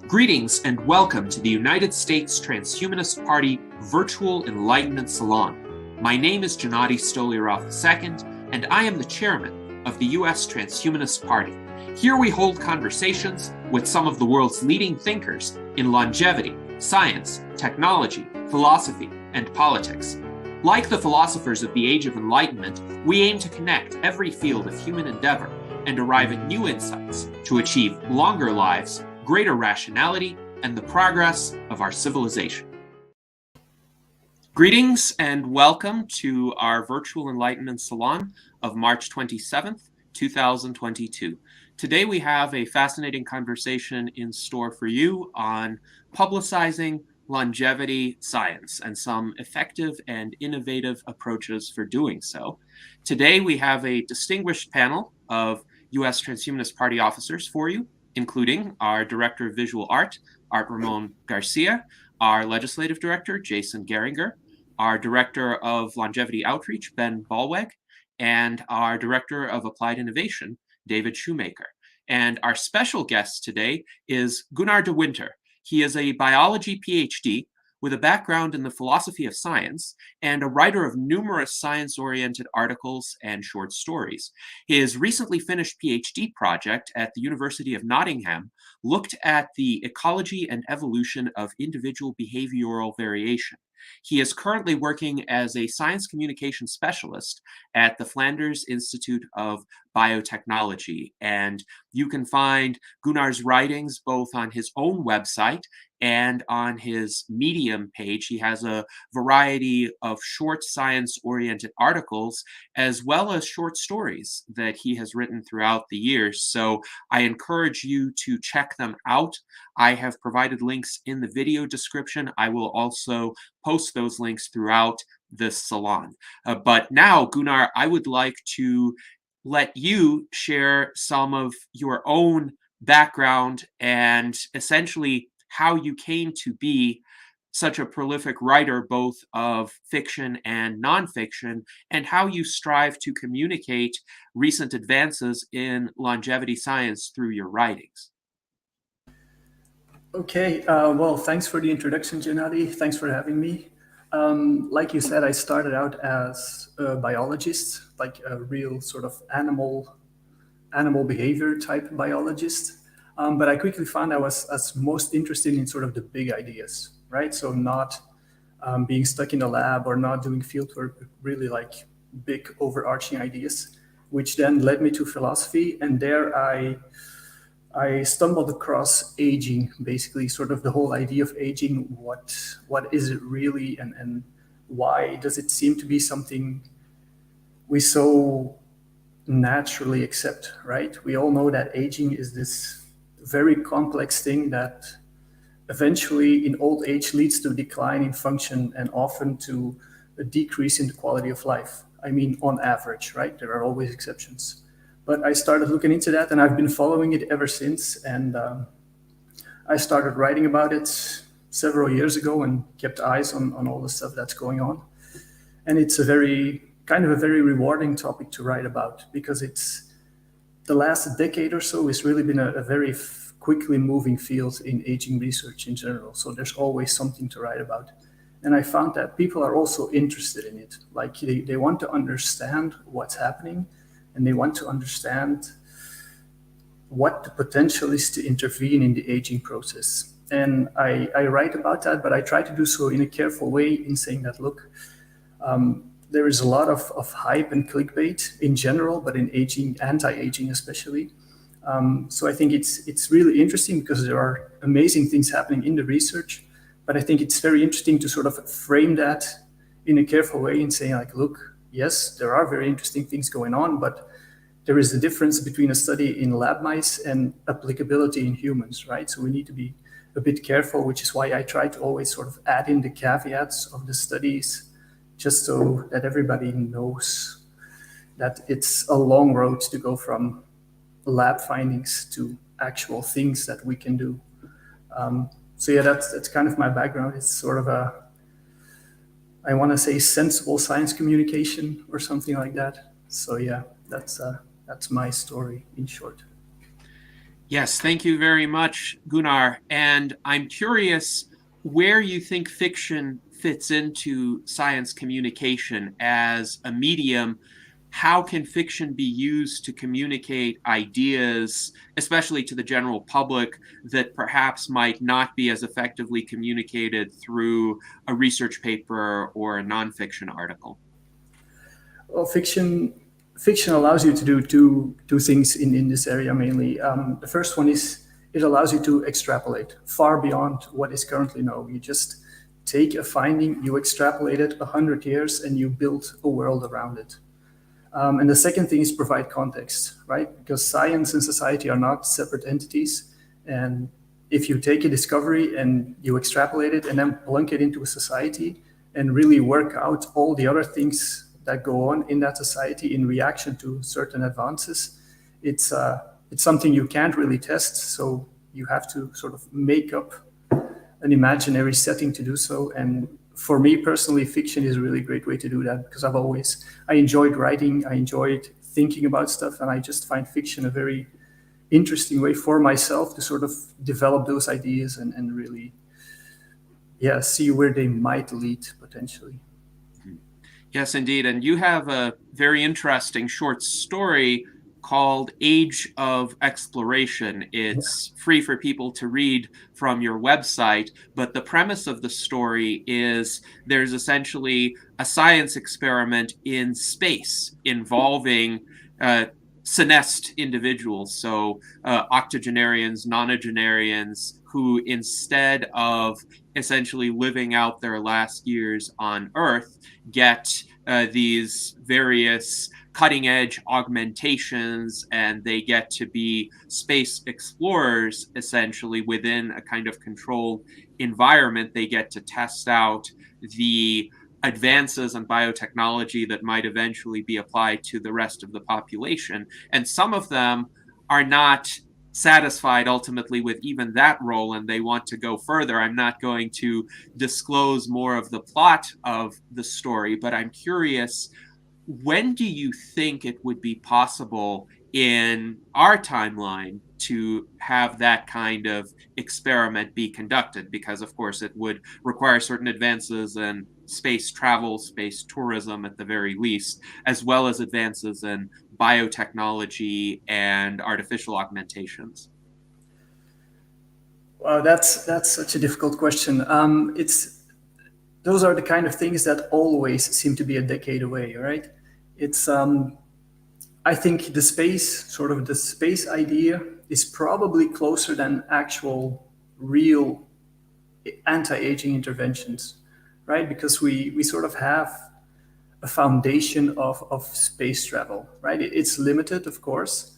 Greetings and welcome to the United States Transhumanist Party Virtual Enlightenment Salon. My name is Gennady Stoliarov II, and I am the chairman of the U.S. Transhumanist Party. Here we hold conversations with some of the world's leading thinkers in longevity, science, technology, philosophy, and politics. Like the philosophers of the Age of Enlightenment, we aim to connect every field of human endeavor and arrive at new insights to achieve longer lives, greater rationality, and the progress of our civilization. Greetings and welcome to our Virtual Enlightenment Salon of March 27th, 2022. Today we have a fascinating conversation in store for you on publicizing longevity science and some effective and innovative approaches for doing so. Today we have a distinguished panel of U.S. Transhumanist Party officers for you, including our Director of Visual Art, Art Ramon Garcia, our Legislative Director, Jason Geringer, our Director of Longevity Outreach, Ben Ballweg, and our Director of Applied Innovation, David Shoemaker. And our special guest today is Gunnar De Winter. He is a biology PhD with a background in the philosophy of science and a writer of numerous science-oriented articles and short stories. His recently finished PhD project at the University of Nottingham looked at the ecology and evolution of individual behavioral variation. He is currently working as a science communication specialist at the Flanders Institute of Biotechnology. And you can find Gunnar's writings both on his own website and on his Medium page. He has a variety of short science-oriented articles, as well as short stories that he has written throughout the years. So I encourage you to check them out. I have provided links in the video description. I will also post those links throughout this salon. But now, Gunnar, I would like to let you share some of your own background and essentially how you came to be such a prolific writer, both of fiction and nonfiction, and how you strive to communicate recent advances in longevity science through your writings. Okay, well, thanks for the introduction, Gennady. Thanks for having me. Like you said, I started out as a biologist, like a real sort of animal behavior type biologist. But I quickly found I was most interested in sort of the big ideas, right? So not being stuck in a lab or not doing field work, really like big overarching ideas, which then led me to philosophy. And there I stumbled across aging, basically sort of the whole idea of aging. What is it really, and why does it seem to be something we so naturally accept, right? We all know that aging is this very complex thing that eventually in old age leads to a decline in function and often to a decrease in the quality of life. I mean, on average, right? There are always exceptions. But I started looking into that and I've been following it ever since. And I started writing about it several years ago and kept eyes on all the stuff that's going on. And it's a very rewarding topic to write about, because it's the last decade or so has really been a very quickly moving field in aging research in general. So there's always something to write about. And I found that people are also interested in it. Like they want to understand what's happening, and they want to understand what the potential is to intervene in the aging process. And I write about that, but I try to do so in a careful way in saying that, look, there is a lot of hype and clickbait in general, but in aging, anti-aging especially. So I think it's really interesting because there are amazing things happening in the research, but I think it's very interesting to sort of frame that in a careful way and say, like, look, yes, there are very interesting things going on, but there is a difference between a study in lab mice and applicability in humans, right? So we need to be a bit careful, which is why I try to always sort of add in the caveats of the studies, just so that everybody knows that it's a long road to go from lab findings to actual things that we can do. So yeah, that's kind of my background. It's sort of I want to say sensible science communication or something like that. So yeah, that's my story in short. Yes, thank you very much, Gunnar. And I'm curious where you think fiction fits into science communication as a medium. How can fiction be used to communicate ideas, especially to the general public, that perhaps might not be as effectively communicated through a research paper or a nonfiction article? Well, fiction allows you to do two things in this area mainly. The first one is it allows you to extrapolate far beyond what is currently known. You just take a finding, you extrapolate it 100 years, and you build a world around it. And the second thing is provide context, right? Because science and society are not separate entities. And if you take a discovery and you extrapolate it and then plunk it into a society and really work out all the other things that go on in that society in reaction to certain advances, it's something you can't really test. So you have to sort of make up an imaginary setting to do so. And for me personally, fiction is a really great way to do that because I enjoyed writing, I enjoyed thinking about stuff, and I just find fiction a very interesting way for myself to sort of develop those ideas and really, yeah, see where they might lead potentially. Yes, indeed. And you have a very interesting short story called Age of Exploration. It's free for people to read from your website, but the premise of the story is there's essentially a science experiment in space involving senesced individuals, so octogenarians, nonagenarians, who instead of essentially living out their last years on Earth, get these various cutting edge augmentations, and they get to be space explorers essentially within a kind of controlled environment. They get to test out the advances in biotechnology that might eventually be applied to the rest of the population. And some of them are not satisfied ultimately with even that role and they want to go further. I'm not going to disclose more of the plot of the story, but I'm curious, when do you think it would be possible in our timeline to have that kind of experiment be conducted? Because, of course, it would require certain advances in space travel, space tourism at the very least, as well as advances in biotechnology and artificial augmentations. Wow, that's such a difficult question. It's those are the kind of things that always seem to be a decade away, right? It's I think the space idea is probably closer than actual real anti-aging interventions, right? Because we sort of have a foundation of space travel, right? It's limited, of course,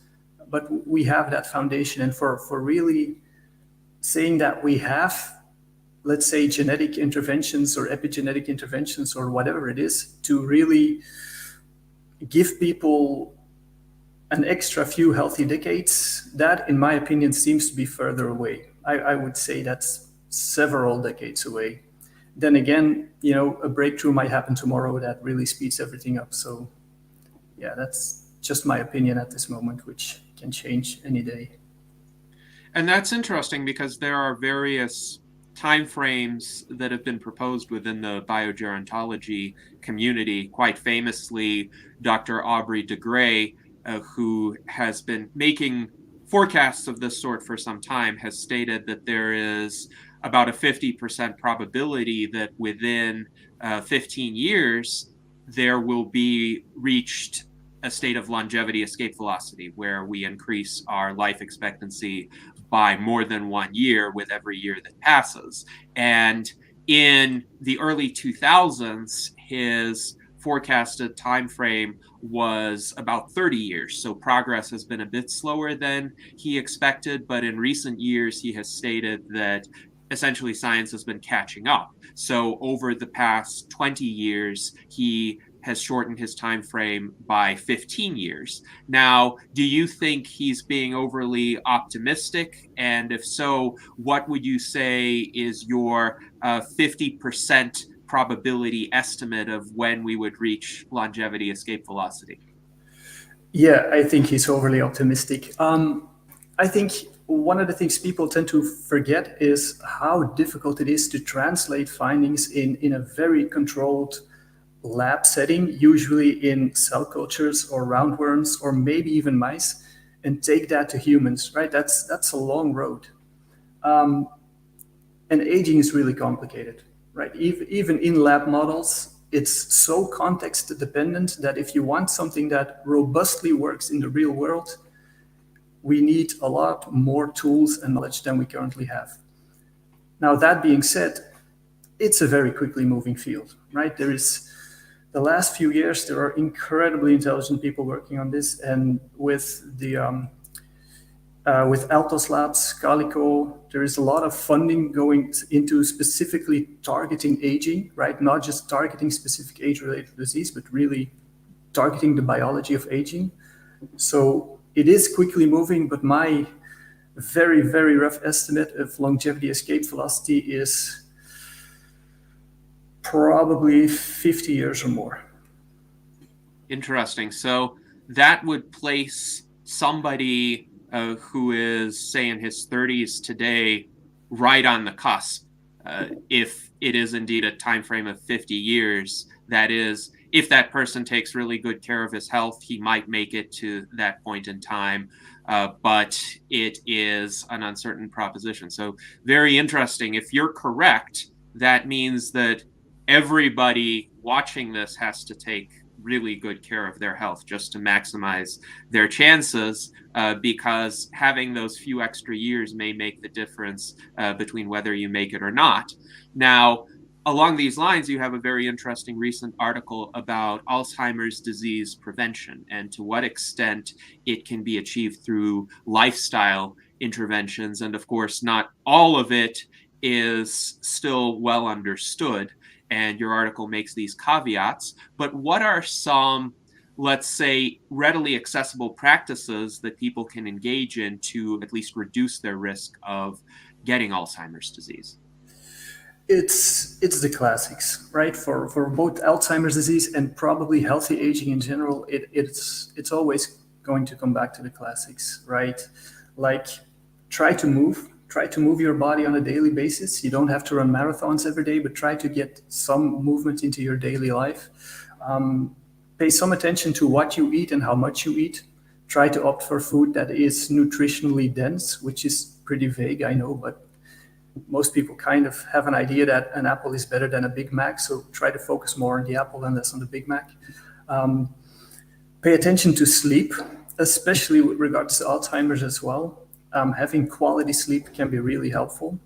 but we have that foundation. And for really saying that we have, let's say, genetic interventions or epigenetic interventions or whatever it is to really give people an extra few healthy decades, that, in my opinion, seems to be further away. I would say that's several decades away. Then again, a breakthrough might happen tomorrow that really speeds everything up. So, yeah, that's just my opinion at this moment, which can change any day. And that's interesting because there are various timeframes that have been proposed within the biogerontology community. Quite famously, Dr. Aubrey de Grey, who has been making forecasts of this sort for some time, has stated that there is about a 50% probability that within 15 years, there will be reached a state of longevity escape velocity where we increase our life expectancy by more than 1 year with every year that passes. And in the early 2000s, his forecasted time frame was about 30 years. So progress has been a bit slower than he expected, but in recent years, he has stated that essentially science has been catching up. So over the past 20 years, he has shortened his time frame by 15 years. Now, do you think he's being overly optimistic? And if so, what would you say is your 50% probability estimate of when we would reach longevity escape velocity? Yeah, I think he's overly optimistic. I think one of the things people tend to forget is how difficult it is to translate findings in a very controlled lab setting, usually in cell cultures or roundworms or maybe even mice, and take that to humans, right? That's a long road. And aging is really complicated, right? Even in lab models, it's so context dependent that if you want something that robustly works in the real world, we need a lot more tools and knowledge than we currently have. Now, that being said, it's a very quickly moving field, right? There is the last few years, there are incredibly intelligent people working on this, and with Altos Labs, Calico, there is a lot of funding going into specifically targeting aging, right? Not just targeting specific age-related disease, but really targeting the biology of aging. So it is quickly moving, but my very, very rough estimate of longevity escape velocity is probably 50 years or more. Interesting. So that would place somebody who is, say, in his 30s today, right on the cusp. If it is indeed a time frame of 50 years, that is, if that person takes really good care of his health, he might make it to that point in time. But it is an uncertain proposition. So very interesting. If you're correct, that means that everybody watching this has to take really good care of their health just to maximize their chances, because having those few extra years may make the difference between whether you make it or not. Now, along these lines, you have a very interesting recent article about Alzheimer's disease prevention and to what extent it can be achieved through lifestyle interventions. And of course, not all of it is still well understood, and your article makes these caveats. But what are some, let's say, readily accessible practices that people can engage in to at least reduce their risk of getting Alzheimer's disease? It's the classics, right? For both Alzheimer's disease and probably healthy aging in general, it's always going to come back to the classics, right? Like try to move your body on a daily basis. You don't have to run marathons every day, but try to get some movement into your daily life. Pay some attention to what you eat and how much you eat. Try to opt for food that is nutritionally dense, which is pretty vague, I know, but most people kind of have an idea that an apple is better than a Big Mac, so try to focus more on the apple and less on the Big Mac. Pay attention to sleep, especially with regards to Alzheimer's as well. Having quality sleep can be really helpful.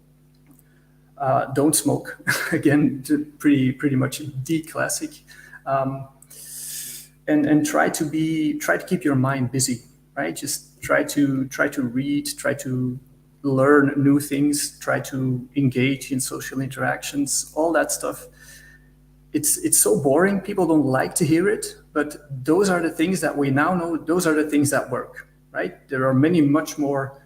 Don't smoke. Again, pretty much the classic. And try to keep your mind busy, right? Just try to read, try to learn new things, try to engage in social interactions, all that stuff. It's so boring. People don't like to hear it, but those are the things that we now know. Those are the things that work, right? There are many much more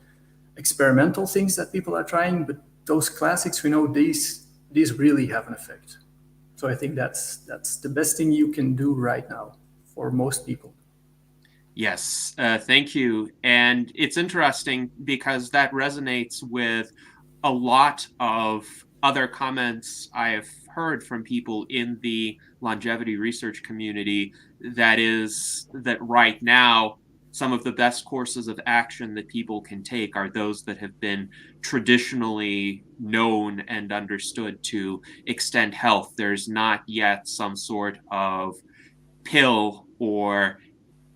experimental things that people are trying, but those classics, we know these really have an effect. So I think that's the best thing you can do right now for most people. Yes, thank you. And it's interesting because that resonates with a lot of other comments I have heard from people in the longevity research community. That is, that right now, some of the best courses of action that people can take are those that have been traditionally known and understood to extend health. There's not yet some sort of pill or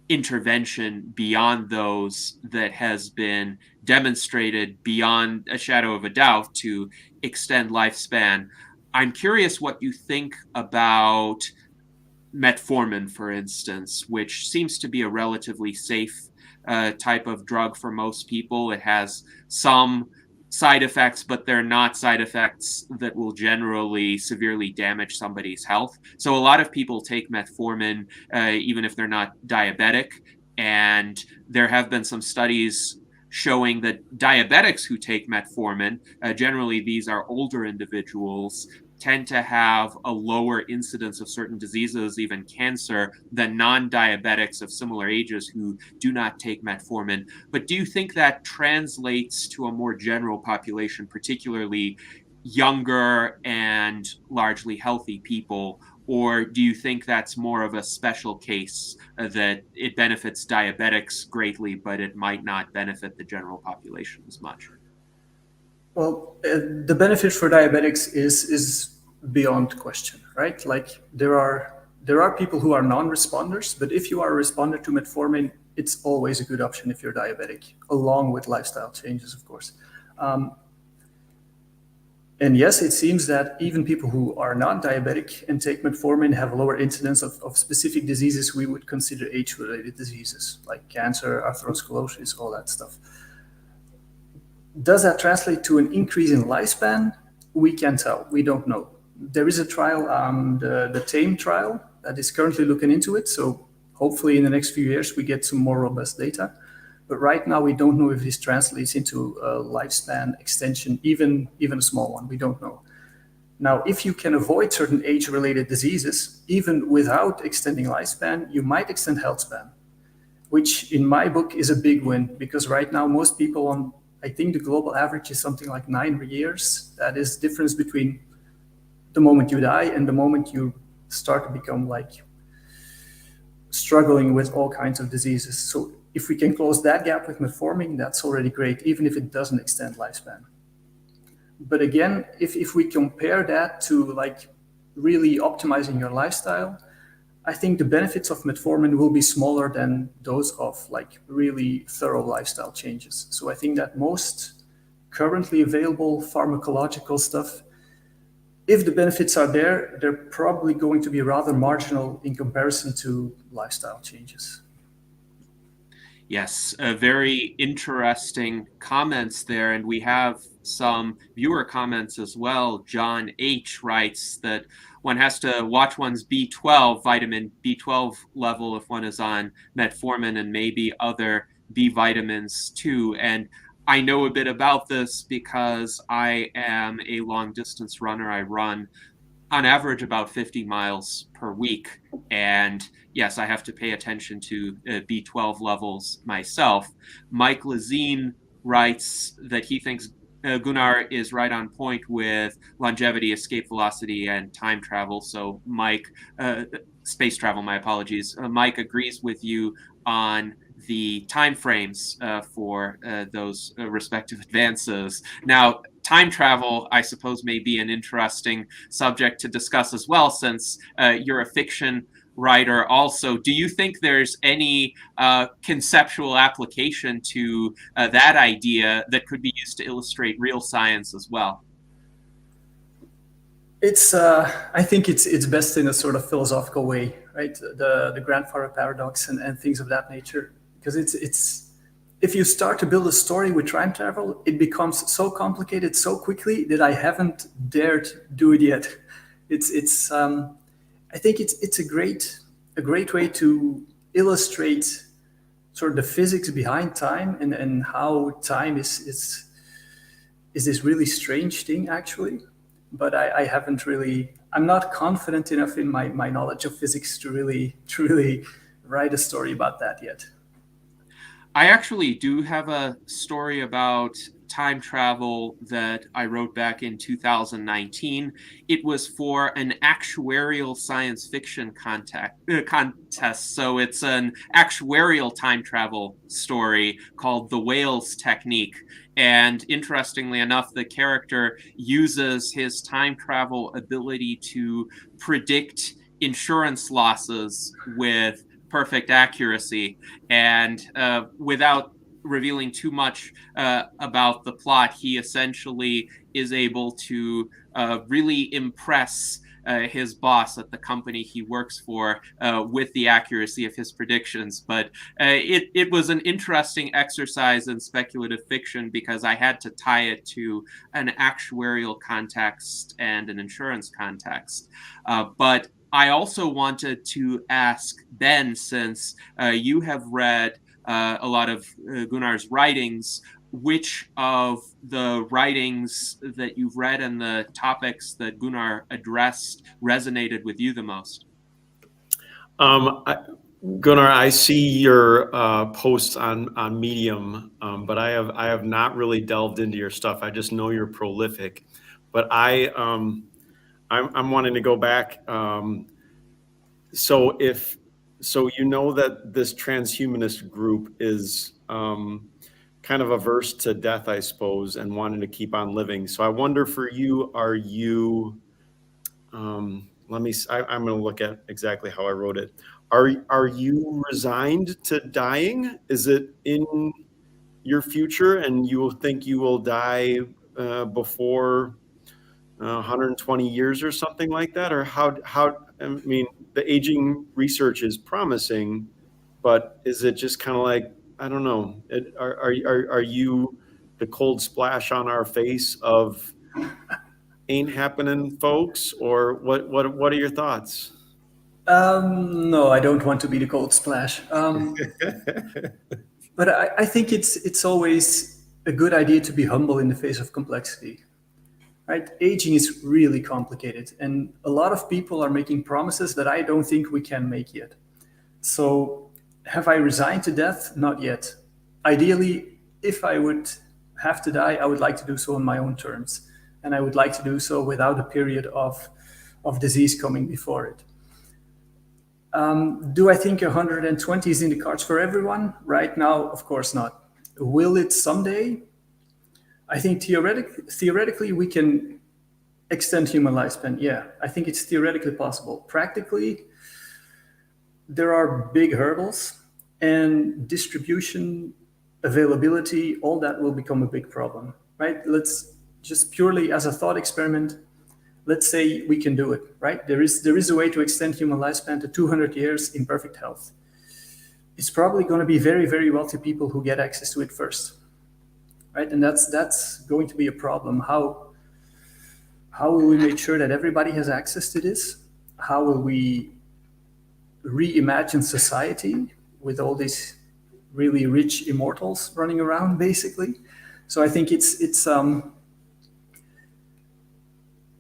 intervention beyond those that has been demonstrated beyond a shadow of a doubt to extend lifespan. I'm curious what you think about metformin, for instance, which seems to be a relatively safe type of drug for most people. It has some side effects, but they're not side effects that will generally severely damage somebody's health. So a lot of people take metformin even if they're not diabetic. And there have been some studies showing that diabetics who take metformin, generally these are older individuals, tend to have a lower incidence of certain diseases, even cancer, than non-diabetics of similar ages who do not take metformin. But do you think that translates to a more general population, particularly younger and largely healthy people? Or do you think that's more of a special case, that it benefits diabetics greatly, but it might not benefit the general population as much? Well, the benefit for diabetics is beyond question, right? Like there are people who are non-responders, but if you are a responder to metformin, it's always a good option if you're diabetic, along with lifestyle changes, of course. And yes, it seems that even people who are not diabetic and take metformin have a lower incidence of specific diseases we would consider age-related diseases, like cancer, atherosclerosis, all that stuff. Does that translate to an increase in lifespan? We can't tell. We don't know. There is a trial, the TAME trial, that is currently looking into it. So hopefully in the next few years, we get some more robust data. But right now, we don't know if this translates into a lifespan extension, even a small one. We don't know. Now, if you can avoid certain age-related diseases, even without extending lifespan, you might extend health span, which in my book is a big win, because right now most people on, I think the global average is something like 9 years. That is difference between the moment you die and the moment you start to become like struggling with all kinds of diseases. So if we can close that gap with metformin, that's already great, even if it doesn't extend lifespan. But again, if we compare that to like really optimizing your lifestyle, I think the benefits of metformin will be smaller than those of like really thorough lifestyle changes. So I think that most currently available pharmacological stuff, if the benefits are there, they're probably going to be rather marginal in comparison to lifestyle changes. Yes, very interesting comments there. And we have some viewer comments as well. John H. writes that one has to watch one's B12, vitamin B12 level if one is on metformin, and maybe other B vitamins too. And I know a bit about this because I am a long distance runner. I run on average about 50 miles per week. And yes, I have to pay attention to B12 levels myself. Mike Lazine writes that he thinks Gunnar is right on point with longevity, escape velocity, and time travel. So Mike, space travel, my apologies. Mike agrees with you on the time frames for those respective advances. Now, time travel, I suppose, may be an interesting subject to discuss as well, since you're a fiction writer also. Do you think there's any conceptual application to that idea that could be used to illustrate real science as well? It's I think it's best in a sort of philosophical way, right? The grandfather paradox and things of that nature, because it's if you start to build a story with time travel, it becomes so complicated so quickly that I haven't dared do it yet. It's I think it's a great way to illustrate sort of the physics behind time and how time is this really strange thing actually. But I haven't really, I'm not confident enough in my knowledge of physics to really write a story about that yet. I actually do have a story about time travel that I wrote back in 2019. It was for an actuarial science fiction contest. So it's an actuarial time travel story called The Whales Technique. And interestingly enough, the character uses his time travel ability to predict insurance losses with perfect accuracy. And without revealing too much about the plot, he essentially is able to really impress his boss at the company he works for with the accuracy of his predictions. But it was an interesting exercise in speculative fiction because I had to tie it to an actuarial context and an insurance context. But I also wanted to ask Ben, since you have read a lot of Gunnar's writings, which of the writings that you've read and the topics that Gunnar addressed resonated with you the most? Gunnar, I see your posts on Medium, but I have not really delved into your stuff. I just know you're prolific, but I'm wanting to go back. So you know that this transhumanist group is kind of averse to death, I suppose, and wanting to keep on living. So I wonder for you, are you? I'm going to look at exactly how I wrote it. Are you resigned to dying? Is it in your future, and you will think you will die before 120 years or something like that? Or how? I mean, the aging research is promising, but is it just kind of like, I don't know? Are you the cold splash on our face of ain't happening, folks? Or what are your thoughts? No, I don't want to be the cold splash. But I think it's always a good idea to be humble in the face of complexity. Right? Aging is really complicated, and a lot of people are making promises that I don't think we can make yet. So, have I resigned to death? Not yet. Ideally, if I would have to die, I would like to do so on my own terms, and I would like to do so without a period of disease coming before it. Do I think 120 is in the cards for everyone? Right now, of course not. Will it someday? I think theoretically we can extend human lifespan. Yeah, I think it's theoretically possible. Practically, there are big hurdles, and distribution, availability, all that will become a big problem, right? Let's just purely as a thought experiment, let's say we can do it, right? There is a way to extend human lifespan to 200 years in perfect health. It's probably going to be very, very wealthy people who get access to it first, right? And that's going to be a problem. How will we make sure that everybody has access to this? How will we reimagine society with all these really rich immortals running around, basically? So I think it's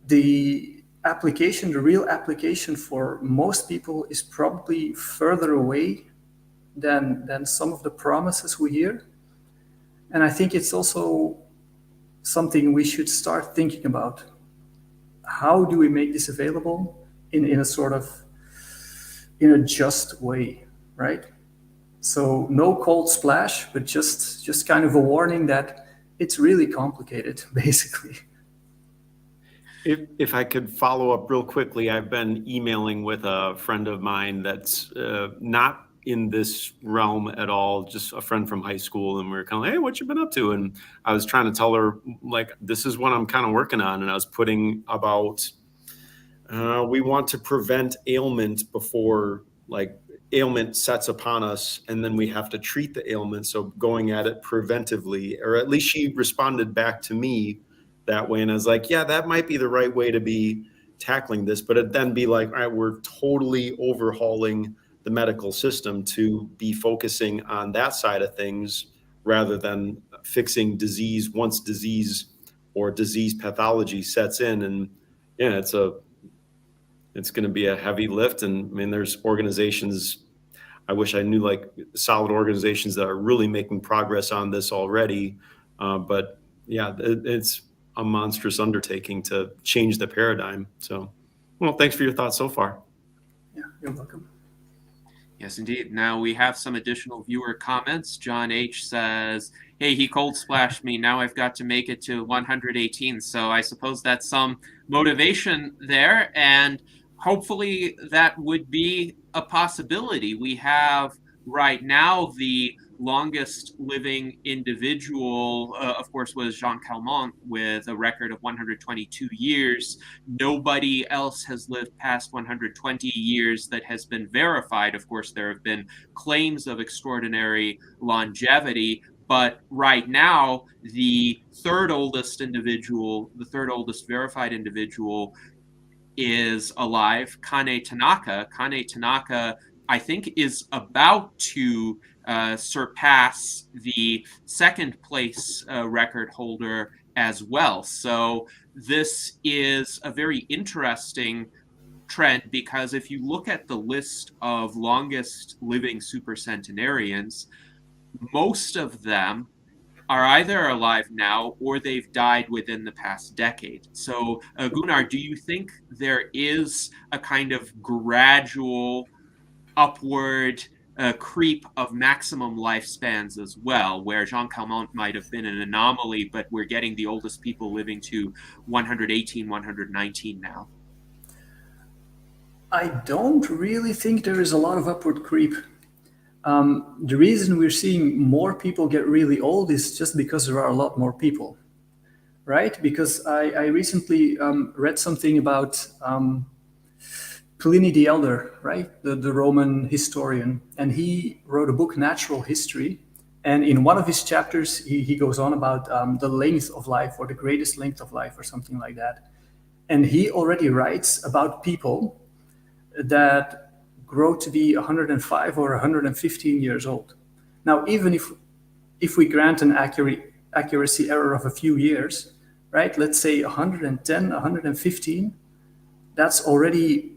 the application, the real application for most people is probably further away than some of the promises we hear. And I think it's also something we should start thinking about. How do we make this available in a sort of, in a just way, right? So no cold splash, but just kind of a warning that it's really complicated, basically. If I could follow up real quickly, I've been emailing with a friend of mine that's not in this realm at all, just a friend from high school, and we were kind of like, hey, what you been up to? And I was trying to tell her, like, this is what I'm kind of working on, and I was putting about we want to prevent ailment before, like, ailment sets upon us, and then we have to treat the ailment. So going at it preventively, or at least she responded back to me that way. And I was like, yeah, that might be the right way to be tackling this. But it'd then be like, all right, we're totally overhauling the medical system to be focusing on that side of things rather than fixing disease once disease or disease pathology sets in. And yeah, it's going to be a heavy lift. And I mean, there's organizations, I wish I knew, like, solid organizations that are really making progress on this already. But yeah, it's a monstrous undertaking to change the paradigm. So, well, thanks for your thoughts so far. Yeah, you're welcome. Yes, indeed. Now we have some additional viewer comments. John H. says, hey, he cold splashed me. Now I've got to make it to 118. So I suppose that's some motivation there. And hopefully that would be a possibility. We have right now the longest living individual, of course, was Jean Calment with a record of 122 years. Nobody else has lived past 120 years that has been verified. Of course, there have been claims of extraordinary longevity, but right now, the third oldest verified individual is alive, Kane Tanaka. Kane Tanaka, I think, is about to surpass the second place record holder as well. So this is a very interesting trend, because if you look at the list of longest living supercentenarians, most of them are either alive now or they've died within the past decade. So, Gunnar, do you think there is a kind of gradual upward creep of maximum lifespans as well, where Jean Calment might have been an anomaly, but we're getting the oldest people living to 118, 119 now? I don't really think there is a lot of upward creep. The reason we're seeing more people get really old is just because there are a lot more people, right? Because I recently read something about Pliny the Elder, right? The Roman historian. And he wrote a book, Natural History. And in one of his chapters, he goes on about the length of life, or the greatest length of life, or something like that. And he already writes about people that grow to be 105 or 115 years old. Now, even if we grant an accuracy error of a few years, right? Let's say 110, 115, that's already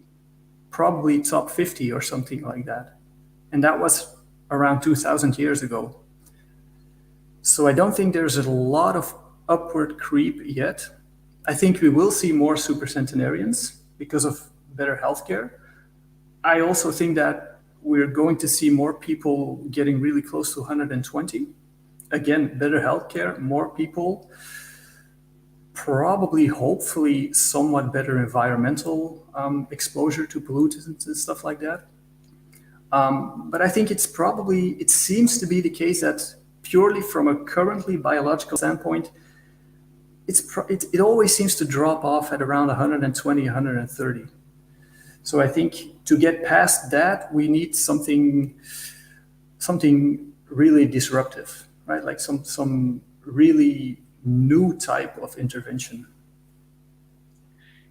probably top 50 or something like that. And that was around 2,000 years ago. So I don't think there's a lot of upward creep yet. I think we will see more supercentenarians because of better healthcare. I also think that we're going to see more people getting really close to 120. Again, better healthcare, more people, probably, hopefully, somewhat better environmental exposure to pollutants and stuff like that. But I think it seems to be the case that purely from a currently biological standpoint, it always seems to drop off at around 120, 130. So I think to get past that, we need something really disruptive, right? Like some really new type of intervention.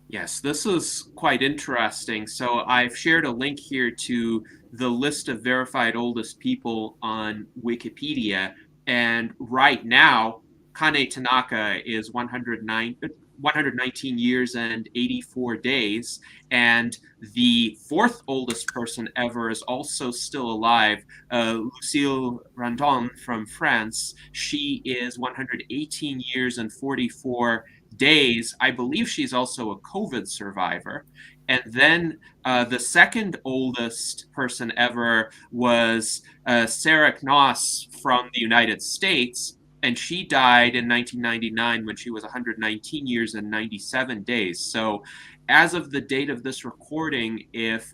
Yes, this is quite interesting. So I've shared a link here to the list of verified oldest people on Wikipedia. And right now, Kane Tanaka is 119 years and 84 days. And the fourth oldest person ever is also still alive, Lucille Randon from France. She is 118 years and 44 days. I believe she's also a COVID survivor. And then the second oldest person ever was Sarah Knoss from the United States. And she died in 1999 when she was 119 years and 97 days. So as of the date of this recording, if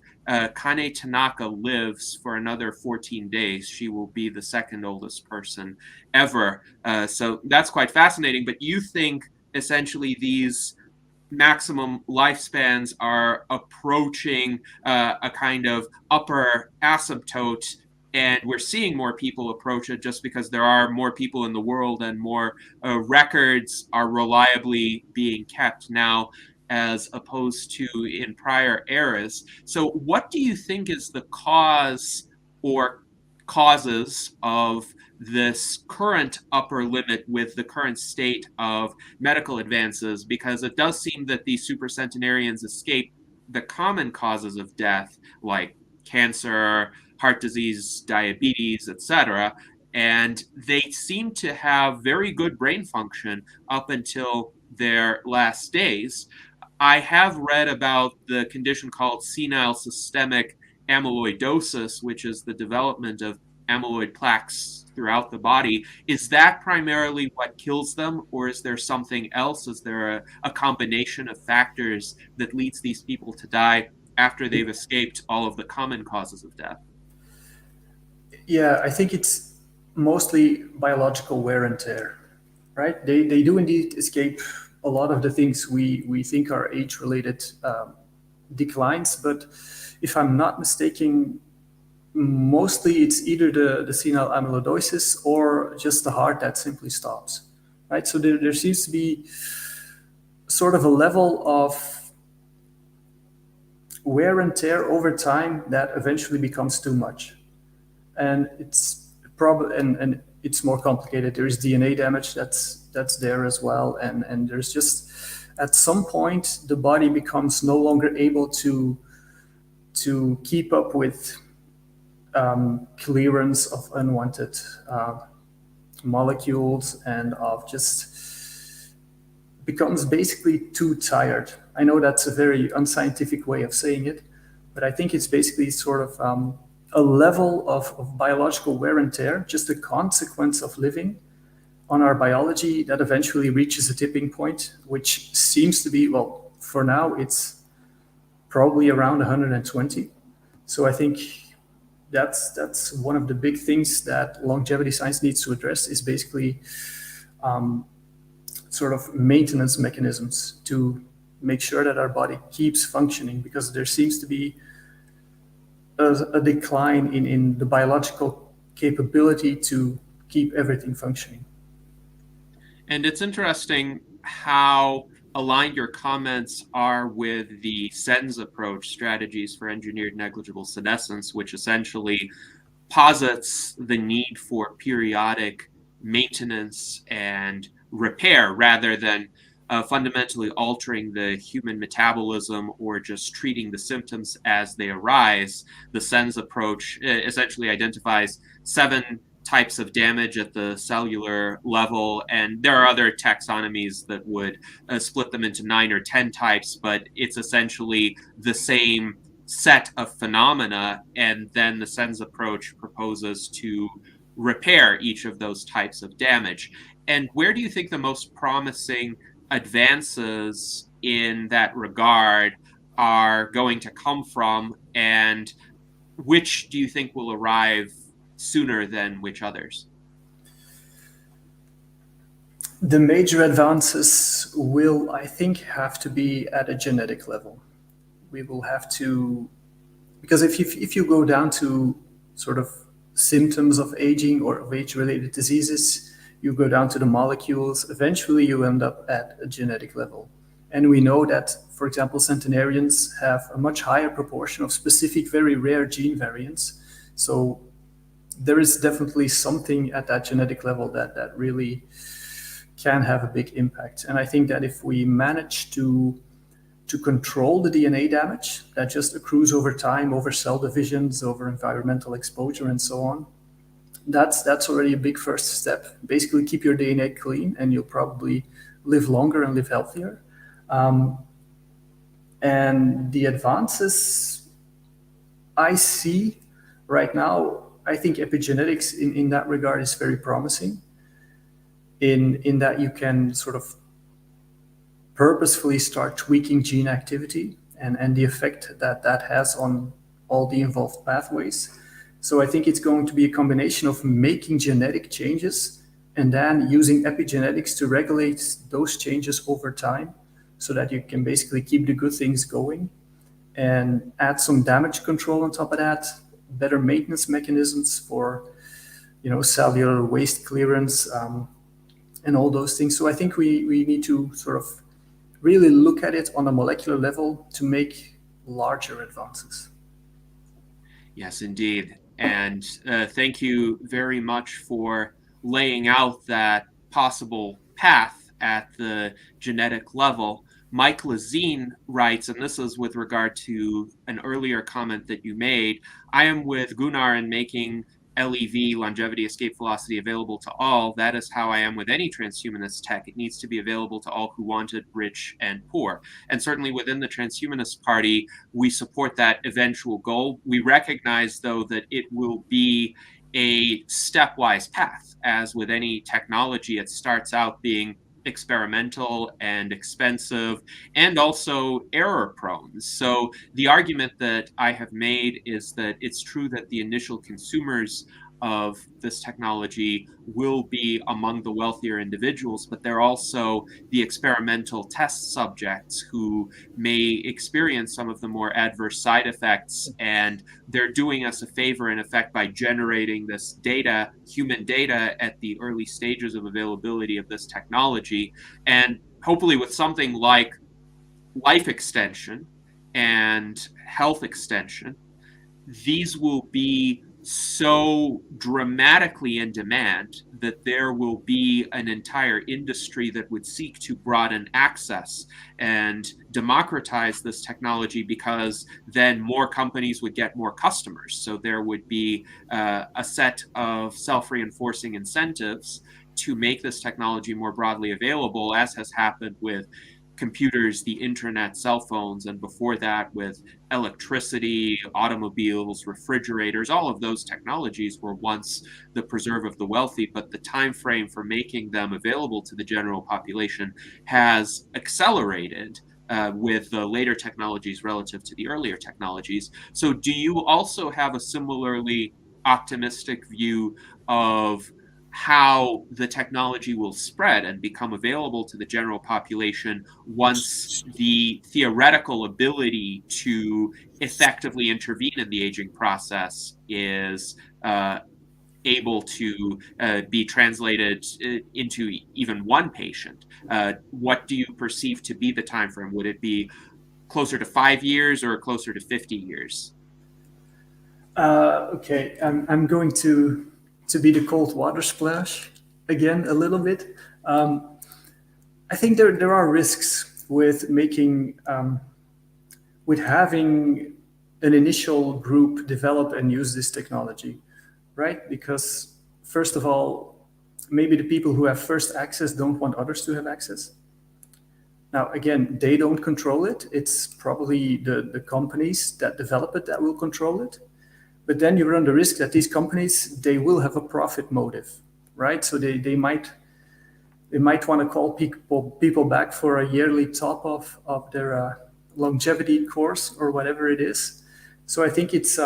Kane Tanaka lives for another 14 days, she will be the second oldest person ever. So that's quite fascinating. But you think essentially these maximum lifespans are approaching a kind of upper asymptote, and we're seeing more people approach it just because there are more people in the world and more records are reliably being kept now as opposed to in prior eras. So what do you think is the cause or causes of this current upper limit with the current state of medical advances? Because it does seem that these supercentenarians escape the common causes of death, like cancer, heart disease, diabetes, etc. And they seem to have very good brain function up until their last days. I have read about the condition called senile systemic amyloidosis, which is the development of amyloid plaques throughout the body. Is that primarily what kills them, or is there something else? Is there a combination of factors that leads these people to die after they've escaped all of the common causes of death? Yeah, I think it's mostly biological wear and tear, right? They do indeed escape a lot of the things we think are age-related declines, but if I'm not mistaken, mostly it's either the senile amyloidosis or just the heart that simply stops, right? So there seems to be sort of a level of wear and tear over time that eventually becomes too much. And it's probably and it's more complicated. There is DNA damage that's there as well, and there's just at some point the body becomes no longer able to keep up with clearance of unwanted molecules and of just becomes basically too tired. I know that's a very unscientific way of saying it, but I think it's basically sort of a level of biological wear and tear, just a consequence of living on our biology that eventually reaches a tipping point, which seems to be, well, for now, it's probably around 120. So I think that's one of the big things that longevity science needs to address is basically sort of maintenance mechanisms to make sure that our body keeps functioning, because there seems to be a decline in the biological capability to keep everything functioning. And it's interesting how aligned your comments are with the SENS approach, Strategies for Engineered Negligible Senescence, which essentially posits the need for periodic maintenance and repair rather than fundamentally altering the human metabolism or just treating the symptoms as they arise. The SENS approach essentially identifies 7 types of damage at the cellular level, and there are other taxonomies that would split them into 9 or 10 types, but it's essentially the same set of phenomena, and then the SENS approach proposes to repair each of those types of damage. And where do you think the most promising advances in that regard are going to come from, and which do you think will arrive sooner than which others? The major advances will, I think, have to be at a genetic level. We will have to, because if you go down to sort of symptoms of aging or of age-related diseases, you go down to the molecules, eventually you end up at a genetic level. And we know that, for example, centenarians have a much higher proportion of specific, very rare gene variants. So there is definitely something at that genetic level that really can have a big impact. And I think that if we manage to control the DNA damage that just accrues over time, over cell divisions, over environmental exposure, and so on, that's already a big first step. Basically, keep your DNA clean, and you'll probably live longer and live healthier. And the advances I see right now, I think epigenetics in that regard is very promising, in that you can sort of purposefully start tweaking gene activity and the effect that has on all the involved pathways. So I think it's going to be a combination of making genetic changes and then using epigenetics to regulate those changes over time, so that you can basically keep the good things going and add some damage control on top of that, better maintenance mechanisms for, cellular waste clearance, and all those things. So I think we need to sort of really look at it on a molecular level to make larger advances. Yes, indeed. And thank you very much for laying out that possible path at the genetic level. Mike Lazine writes, and this is with regard to an earlier comment that you made, I am with Gunnar in making LEV, longevity escape velocity, available to all. That is how I am with any transhumanist tech. It needs to be available to all who want it, rich and poor. And certainly within the Transhumanist Party, we support that eventual goal. We recognize, though, that it will be a stepwise path. As with any technology, it starts out being experimental and expensive and also error prone. So the argument that I have made is that it's true that the initial consumers of this technology will be among the wealthier individuals, but they're also the experimental test subjects who may experience some of the more adverse side effects, and they're doing us a favor in effect by generating this data, human data, at the early stages of availability of this technology. And hopefully with something like life extension and health extension, these will be so dramatically in demand that there will be an entire industry that would seek to broaden access and democratize this technology, because then more companies would get more customers. So there would be a set of self-reinforcing incentives to make this technology more broadly available, as has happened with computers, the internet, cell phones, and before that with electricity, automobiles, refrigerators. All of those technologies were once the preserve of the wealthy, but the time frame for making them available to the general population has accelerated with the later technologies relative to the earlier technologies. So do you also have a similarly optimistic view of how the technology will spread and become available to the general population once the theoretical ability to effectively intervene in the aging process is able to be translated into even one patient? What do you perceive to be the time frame? Would it be closer to 5 years or closer to 50 years? Okay, I'm going to be the cold water splash again a little bit. I think there are risks with making with having an initial group develop and use this technology, right? Because first of all, maybe the people who have first access don't want others to have access. Now, again, they don't control it. It's probably the companies that develop it that will control it. But then you run the risk that these companies, they will have a profit motive, right? So they might want to call people back for a yearly top of their longevity course or whatever it is. So I think it's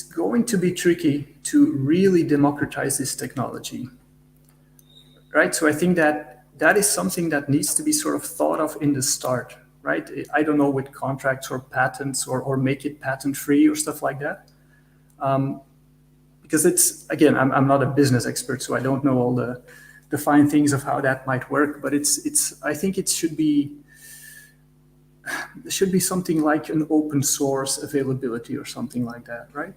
going to be tricky to really democratize this technology, right? So I think that is something that needs to be sort of thought of in the start, right? I don't know, with contracts or patents or make it patent free or stuff like that. Because it's, again, I'm not a business expert, so I don't know all the fine things of how that might work, but I think it should be something like an open source availability or something like that, right?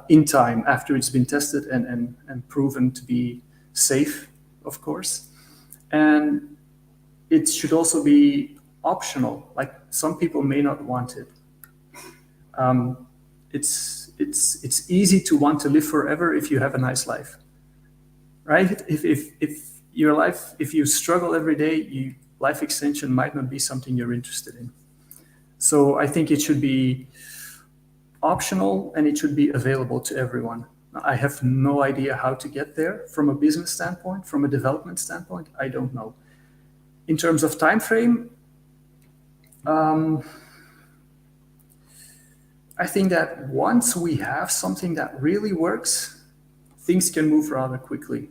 In time, after it's been tested and proven to be safe, of course. And it should also be optional. Like, some people may not want it. It's easy to want to live forever if you have a nice life, right? If your life, if you struggle every day, life extension might not be something you're interested in. So I think it should be optional and it should be available to everyone. I have no idea how to get there from a business standpoint, from a development standpoint. I don't know. In terms of time frame, I think that once we have something that really works, things can move rather quickly.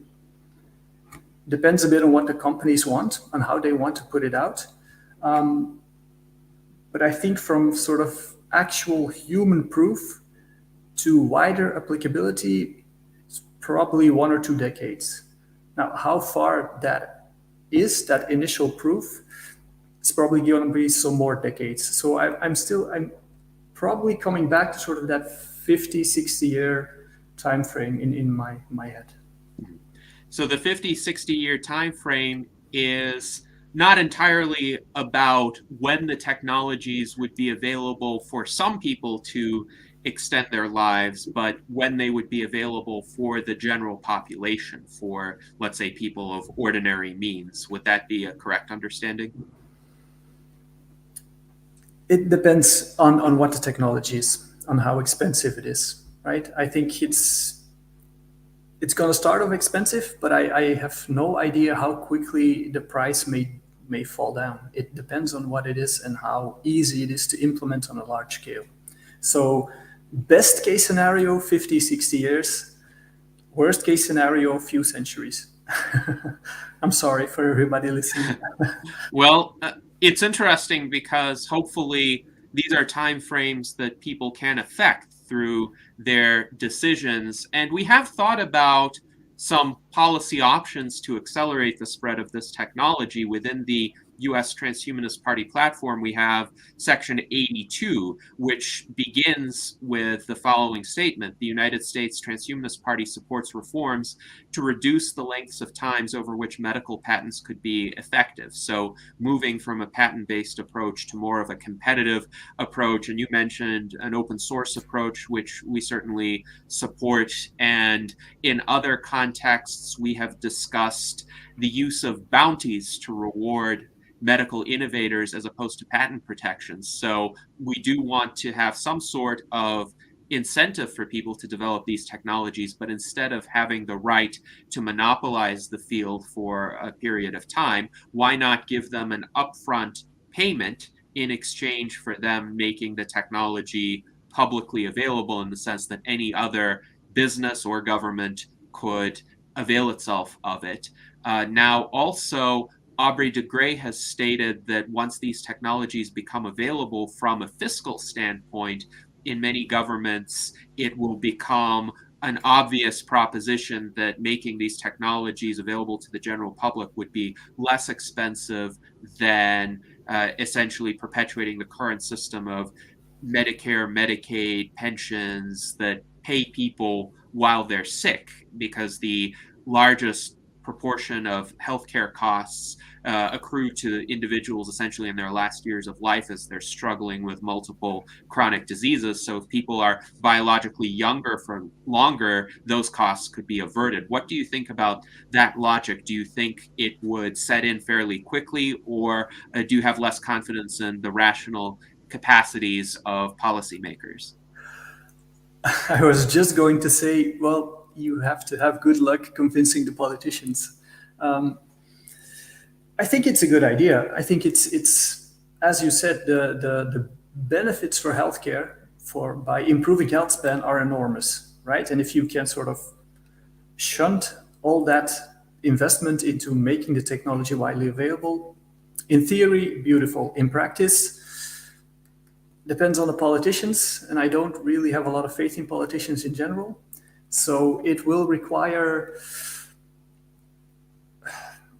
Depends a bit on what the companies want and how they want to put it out. But I think from sort of actual human proof to wider applicability, it's probably 1 or 2 decades. Now, how far that is, that initial proof, it's probably going to be some more decades. So I'm probably coming back to sort of that 50, 60 year time frame in my head. So the 50, 60 year time frame is not entirely about when the technologies would be available for some people to extend their lives, but when they would be available for the general population, for, let's say, people of ordinary means. Would that be a correct understanding? It depends on what the technology is, on how expensive it is, right? I think it's going to start off expensive, but I have no idea how quickly the price may fall down. It depends on what it is and how easy it is to implement on a large scale. So best case scenario, 50, 60 years. Worst case scenario, a few centuries. I'm sorry for everybody listening. Well, it's interesting because hopefully these are time frames that people can affect through their decisions. And we have thought about some policy options to accelerate the spread of this technology within the U.S. Transhumanist Party platform, we have Section 82, which begins with the following statement: the United States Transhumanist Party supports reforms to reduce the lengths of times over which medical patents could be effective. So moving from a patent-based approach to more of a competitive approach. And you mentioned an open source approach, which we certainly support. And in other contexts, we have discussed the use of bounties to reward medical innovators as opposed to patent protections. So we do want to have some sort of incentive for people to develop these technologies, but instead of having the right to monopolize the field for a period of time, why not give them an upfront payment in exchange for them making the technology publicly available, in the sense that any other business or government could avail itself of it. Now, also, Aubrey de Grey has stated that once these technologies become available from a fiscal standpoint, in many governments, it will become an obvious proposition that making these technologies available to the general public would be less expensive than essentially perpetuating the current system of Medicare, Medicaid, pensions that pay people while they're sick, because the largest proportion of healthcare costs accrue to individuals essentially in their last years of life as they're struggling with multiple chronic diseases. So if people are biologically younger for longer, those costs could be averted. What do you think about that logic? Do you think it would set in fairly quickly, or do you have less confidence in the rational capacities of policymakers? I was just going to say, well, you have to have good luck convincing the politicians. I think it's a good idea. I think it's as you said, the benefits for healthcare by improving health span are enormous, right? And if you can sort of shunt all that investment into making the technology widely available, in theory, beautiful. In practice, depends on the politicians, and I don't really have a lot of faith in politicians in general. So it will require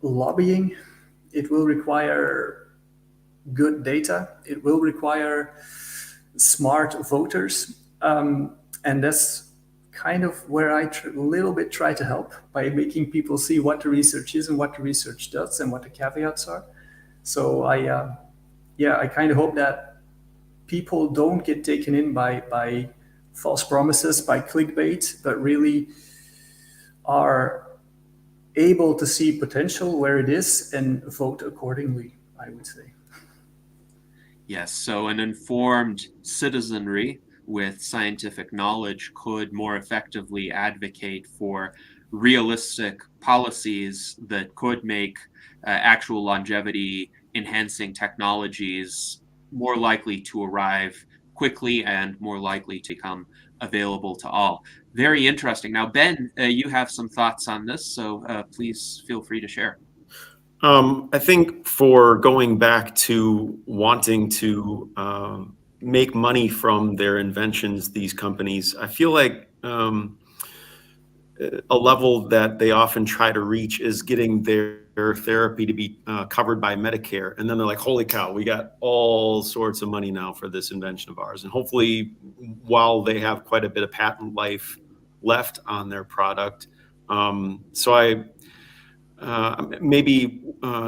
lobbying, it will require good data, it will require smart voters, and that's kind of where I little bit try to help, by making people see what the research is and what the research does and what the caveats are. So I kind of hope that people don't get taken in by false promises, by clickbait, but really are able to see potential where it is and vote accordingly, I would say. Yes, so an informed citizenry with scientific knowledge could more effectively advocate for realistic policies that could make actual longevity enhancing technologies more likely to arrive quickly and more likely to become available to all. Very interesting. Now, Ben, you have some thoughts on this, so please feel free to share. I think for going back to wanting to make money from their inventions, these companies, I feel like a level that they often try to reach is getting their therapy to be covered by Medicare. And then they're like, holy cow, we got all sorts of money now for this invention of ours. And hopefully, while they have quite a bit of patent life left on their product. Maybe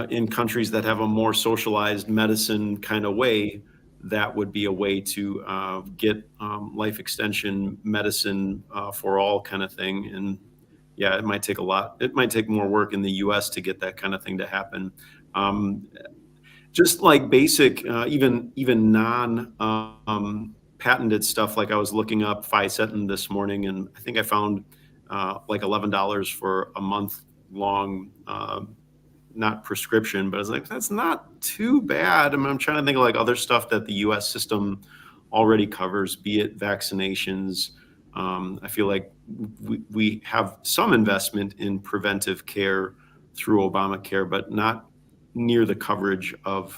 in countries that have a more socialized medicine kind of way, that would be a way to get life extension medicine for all kind of thing. And yeah, it might take a lot. It might take more work in the US to get that kind of thing to happen. Just like basic, even non patented stuff. Like I was looking up Fisetin this morning, and I think I found like $11 for a month long, not prescription, but I was like, that's not too bad. I mean, I'm trying to think of like other stuff that the US system already covers, be it vaccinations. I feel like we have some investment in preventive care through Obamacare, but not near the coverage of,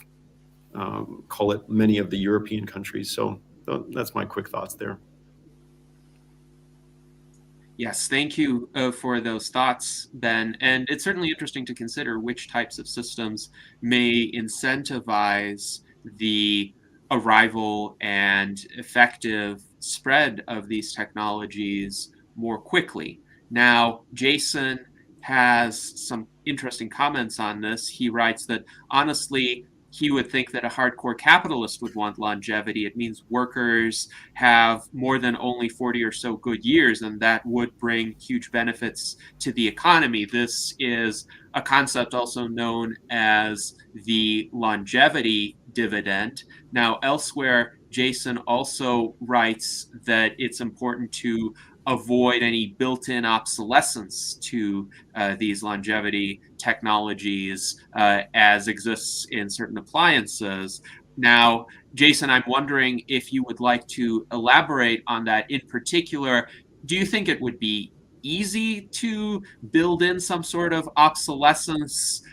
call it, many of the European countries. So that's my quick thoughts there. Yes, thank you for those thoughts, Ben. And it's certainly interesting to consider which types of systems may incentivize the arrival and effective spread of these technologies more quickly. Now, Jason has some interesting comments on this. He writes that honestly, he would think that a hardcore capitalist would want longevity. It means workers have more than only 40 or so good years, and that would bring huge benefits to the economy. This is a concept also known as the longevity dividend. Now, elsewhere, Jason also writes that it's important to avoid any built-in obsolescence to these longevity technologies as exists in certain appliances. Now, Jason, I'm wondering if you would like to elaborate on that. In particular, do you think it would be easy to build in some sort of obsolescence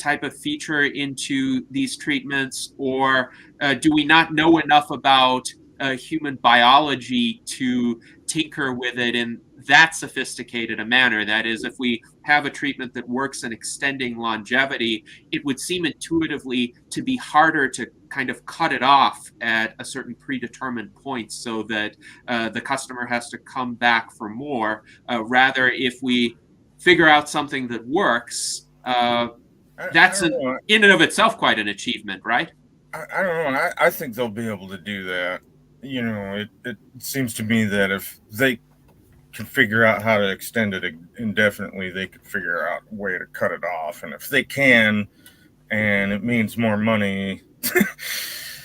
type of feature into these treatments, or do we not know enough about human biology to tinker with it in that sophisticated a manner? That is, if we have a treatment that works in extending longevity, it would seem intuitively to be harder to kind of cut it off at a certain predetermined point so that the customer has to come back for more. Rather, if we figure out something that works, that's in and of itself quite an achievement, right? I don't know. I think they'll be able to do that. It seems to me that if they can figure out how to extend it indefinitely, they could figure out a way to cut it off. And if they can, and it means more money,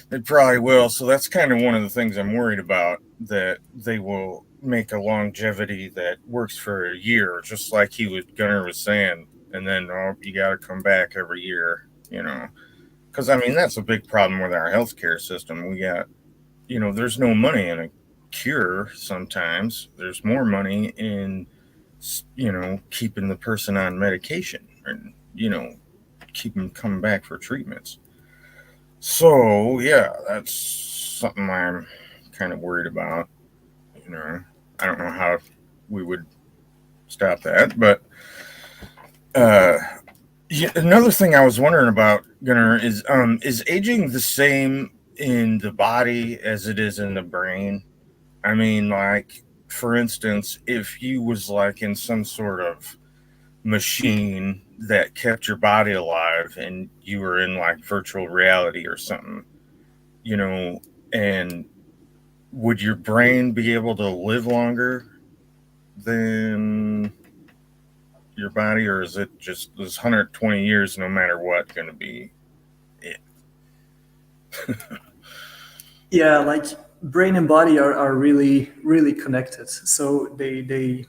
they probably will. So that's kind of one of the things I'm worried about, that they will make a longevity that works for a year, just like Gunnar was saying. And then, you got to come back every year, because I mean, that's a big problem with our healthcare system. We got, there's no money in a cure. Sometimes there's more money in, keeping the person on medication and, keep them coming back for treatments. So yeah, that's something I'm kind of worried about. I don't know how we would stop that, but another thing I was wondering about, Gunnar, is aging the same in the body as it is in the brain? I mean, like, for instance, if you was like in some sort of machine that kept your body alive and you were in like virtual reality or something, and would your brain be able to live longer than your body, or is it just this 120 years no matter what going to be it? Yeah, like brain and body are really, really connected. So they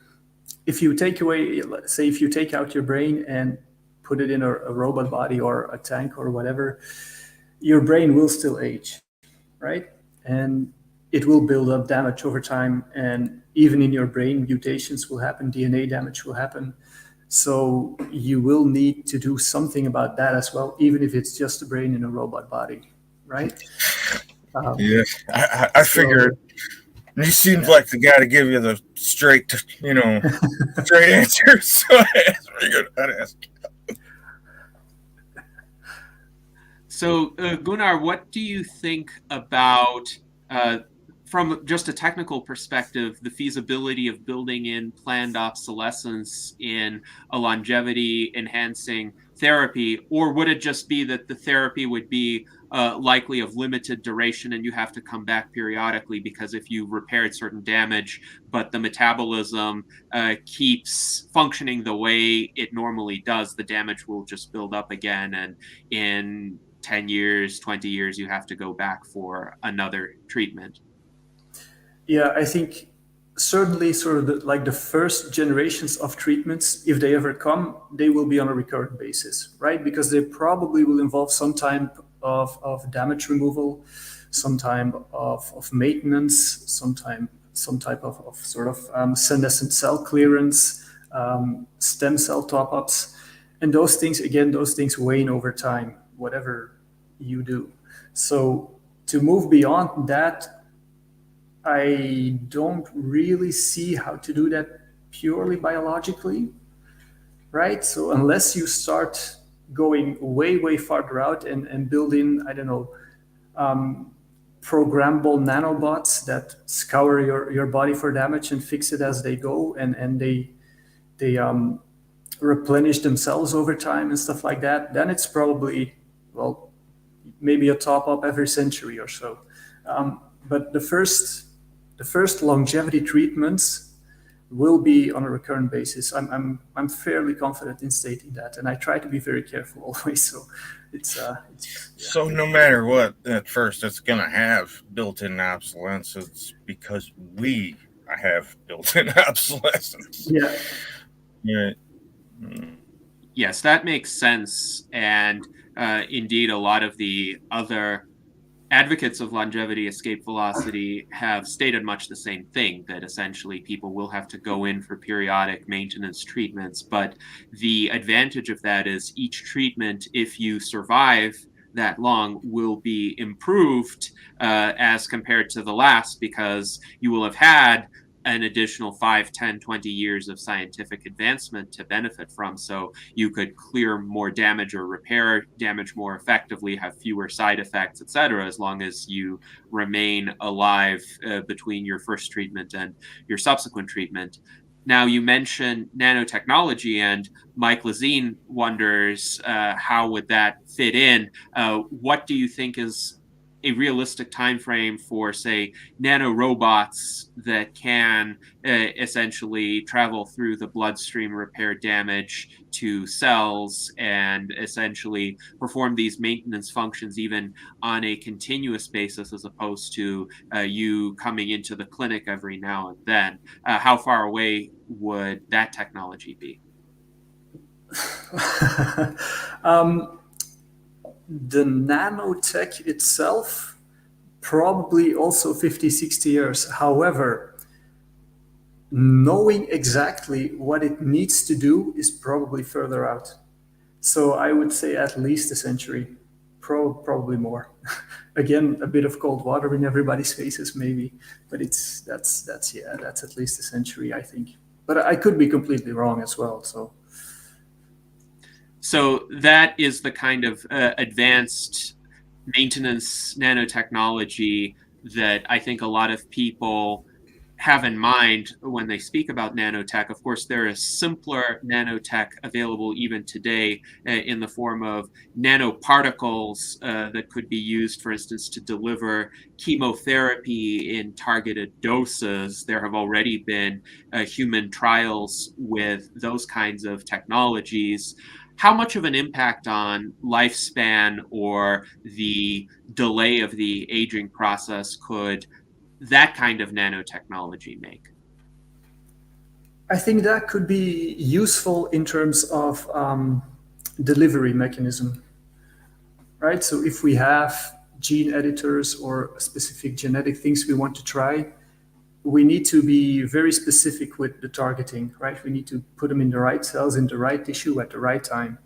if you take away, let's say if you take out your brain and put it in a robot body or a tank or whatever, your brain will still age, right? And it will build up damage over time. And even in your brain, mutations will happen, DNA damage will happen. So you will need to do something about that as well, even if it's just a brain in a robot body, right? Yeah, I figured. He seems like the guy to give you the straight, straight answer. So I figured I'd ask you. So, Gunnar, what do you think about, from just a technical perspective, the feasibility of building in planned obsolescence in a longevity-enhancing therapy? Or would it just be that the therapy would be likely of limited duration and you have to come back periodically, because if you repaired certain damage but the metabolism keeps functioning the way it normally does, the damage will just build up again, and in 10 years, 20 years, you have to go back for another treatment? Yeah, I think certainly sort of like the first generations of treatments, if they ever come, they will be on a recurrent basis, right? Because they probably will involve some type of damage removal, some type of maintenance, some type of sort of senescent cell clearance, stem cell top-ups. And those things wane over time, whatever you do. So to move beyond that, I don't really see how to do that purely biologically, right? So unless you start going way, way farther out and build in, I don't know, programmable nanobots that scour your body for damage and fix it as they go, and they replenish themselves over time and stuff like that, then it's probably, well, maybe a top up every century or so. But the first longevity treatments will be on a recurrent basis. I'm fairly confident in stating that, and I try to be very careful always. So it's So no matter what, at first it's going to have built-in obsolescence because we have built-in obsolescence. yeah. Yeah. Yes, that makes sense. And indeed, a lot of the other advocates of longevity escape velocity have stated much the same thing, that essentially people will have to go in for periodic maintenance treatments. But the advantage of that is each treatment, if you survive that long, will be improved as compared to the last, because you will have had an additional 5, 10, 20 years of scientific advancement to benefit from. So you could clear more damage or repair damage more effectively, have fewer side effects, etc., as long as you remain alive between your first treatment and your subsequent treatment. Now, you mentioned nanotechnology, and Mike Lazine wonders how would that fit in? What do you think is a realistic time frame for, say, nanorobots that can essentially travel through the bloodstream, repair damage to cells, and essentially perform these maintenance functions even on a continuous basis, as opposed to you coming into the clinic every now and then? How far away would that technology be? The nanotech itself, probably also 50, 60 years. However, knowing exactly what it needs to do is probably further out. So I would say at least a century, probably more. Again, a bit of cold water in everybody's faces, maybe, but that's at least a century, I think. But I could be completely wrong as well. So that is the kind of advanced maintenance nanotechnology that I think a lot of people have in mind when they speak about nanotech. Of course, there is simpler nanotech available even today in the form of nanoparticles that could be used, for instance, to deliver chemotherapy in targeted doses. There have already been human trials with those kinds of technologies. How much of an impact on lifespan or the delay of the aging process could that kind of nanotechnology make? I think that could be useful in terms of delivery mechanism, right? So if we have gene editors or specific genetic things we want to try, we need to be very specific with the targeting, right? We need to put them in the right cells, in the right tissue at the right time.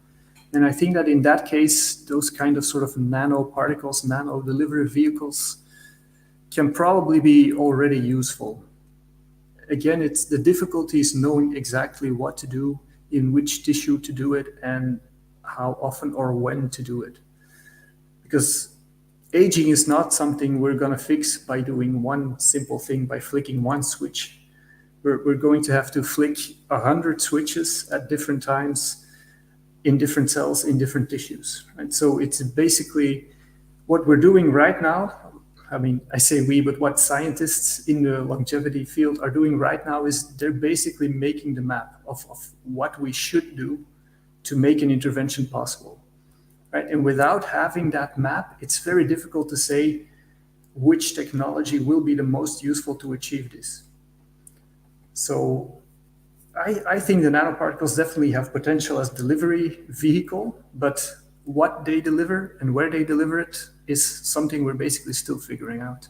And I think that in that case, those kind of sort of nanoparticles, nano delivery vehicles can probably be already useful. Again, it's the difficulty is knowing exactly what to do, in which tissue to do it, and how often or when to do it. Because aging is not something we're going to fix by doing one simple thing, by flicking one switch. We're going to have to flick 100 switches at different times in different cells, in different tissues. Right? So it's basically what we're doing right now. I mean, I say we, but what scientists in the longevity field are doing right now is they're basically making the map of what we should do to make an intervention possible. Right? And without having that map, it's very difficult to say which technology will be the most useful to achieve this. So I think the nanoparticles definitely have potential as delivery vehicle, but what they deliver and where they deliver it is something we're basically still figuring out.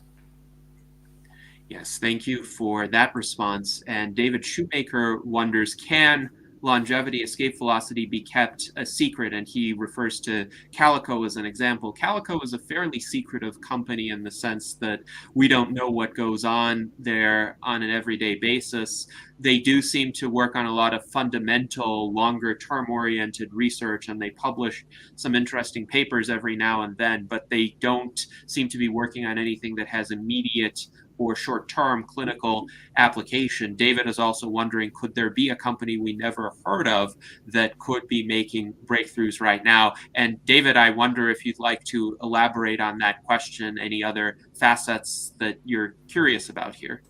Yes, thank you for that response. And David Shoemaker wonders, can longevity, escape velocity be kept a secret, and he refers to Calico as an example. Calico is a fairly secretive company in the sense that we don't know what goes on there on an everyday basis. They do seem to work on a lot of fundamental, longer-term oriented research, and they publish some interesting papers every now and then, but they don't seem to be working on anything that has immediate or short-term clinical application. David is also wondering, could there be a company we never heard of that could be making breakthroughs right now? And David, I wonder if you'd like to elaborate on that question, any other facets that you're curious about here.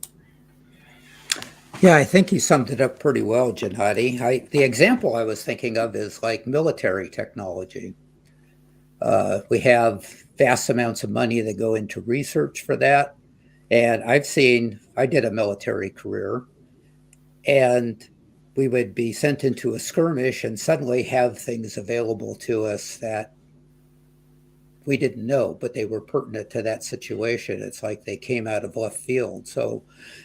Yeah, I think you summed it up pretty well, Gennady. The example I was thinking of is like military technology. We have vast amounts of money that go into research for that. And I did a military career, and we would be sent into a skirmish and suddenly have things available to us that we didn't know, but they were pertinent to that situation. It's like they came out of left field. So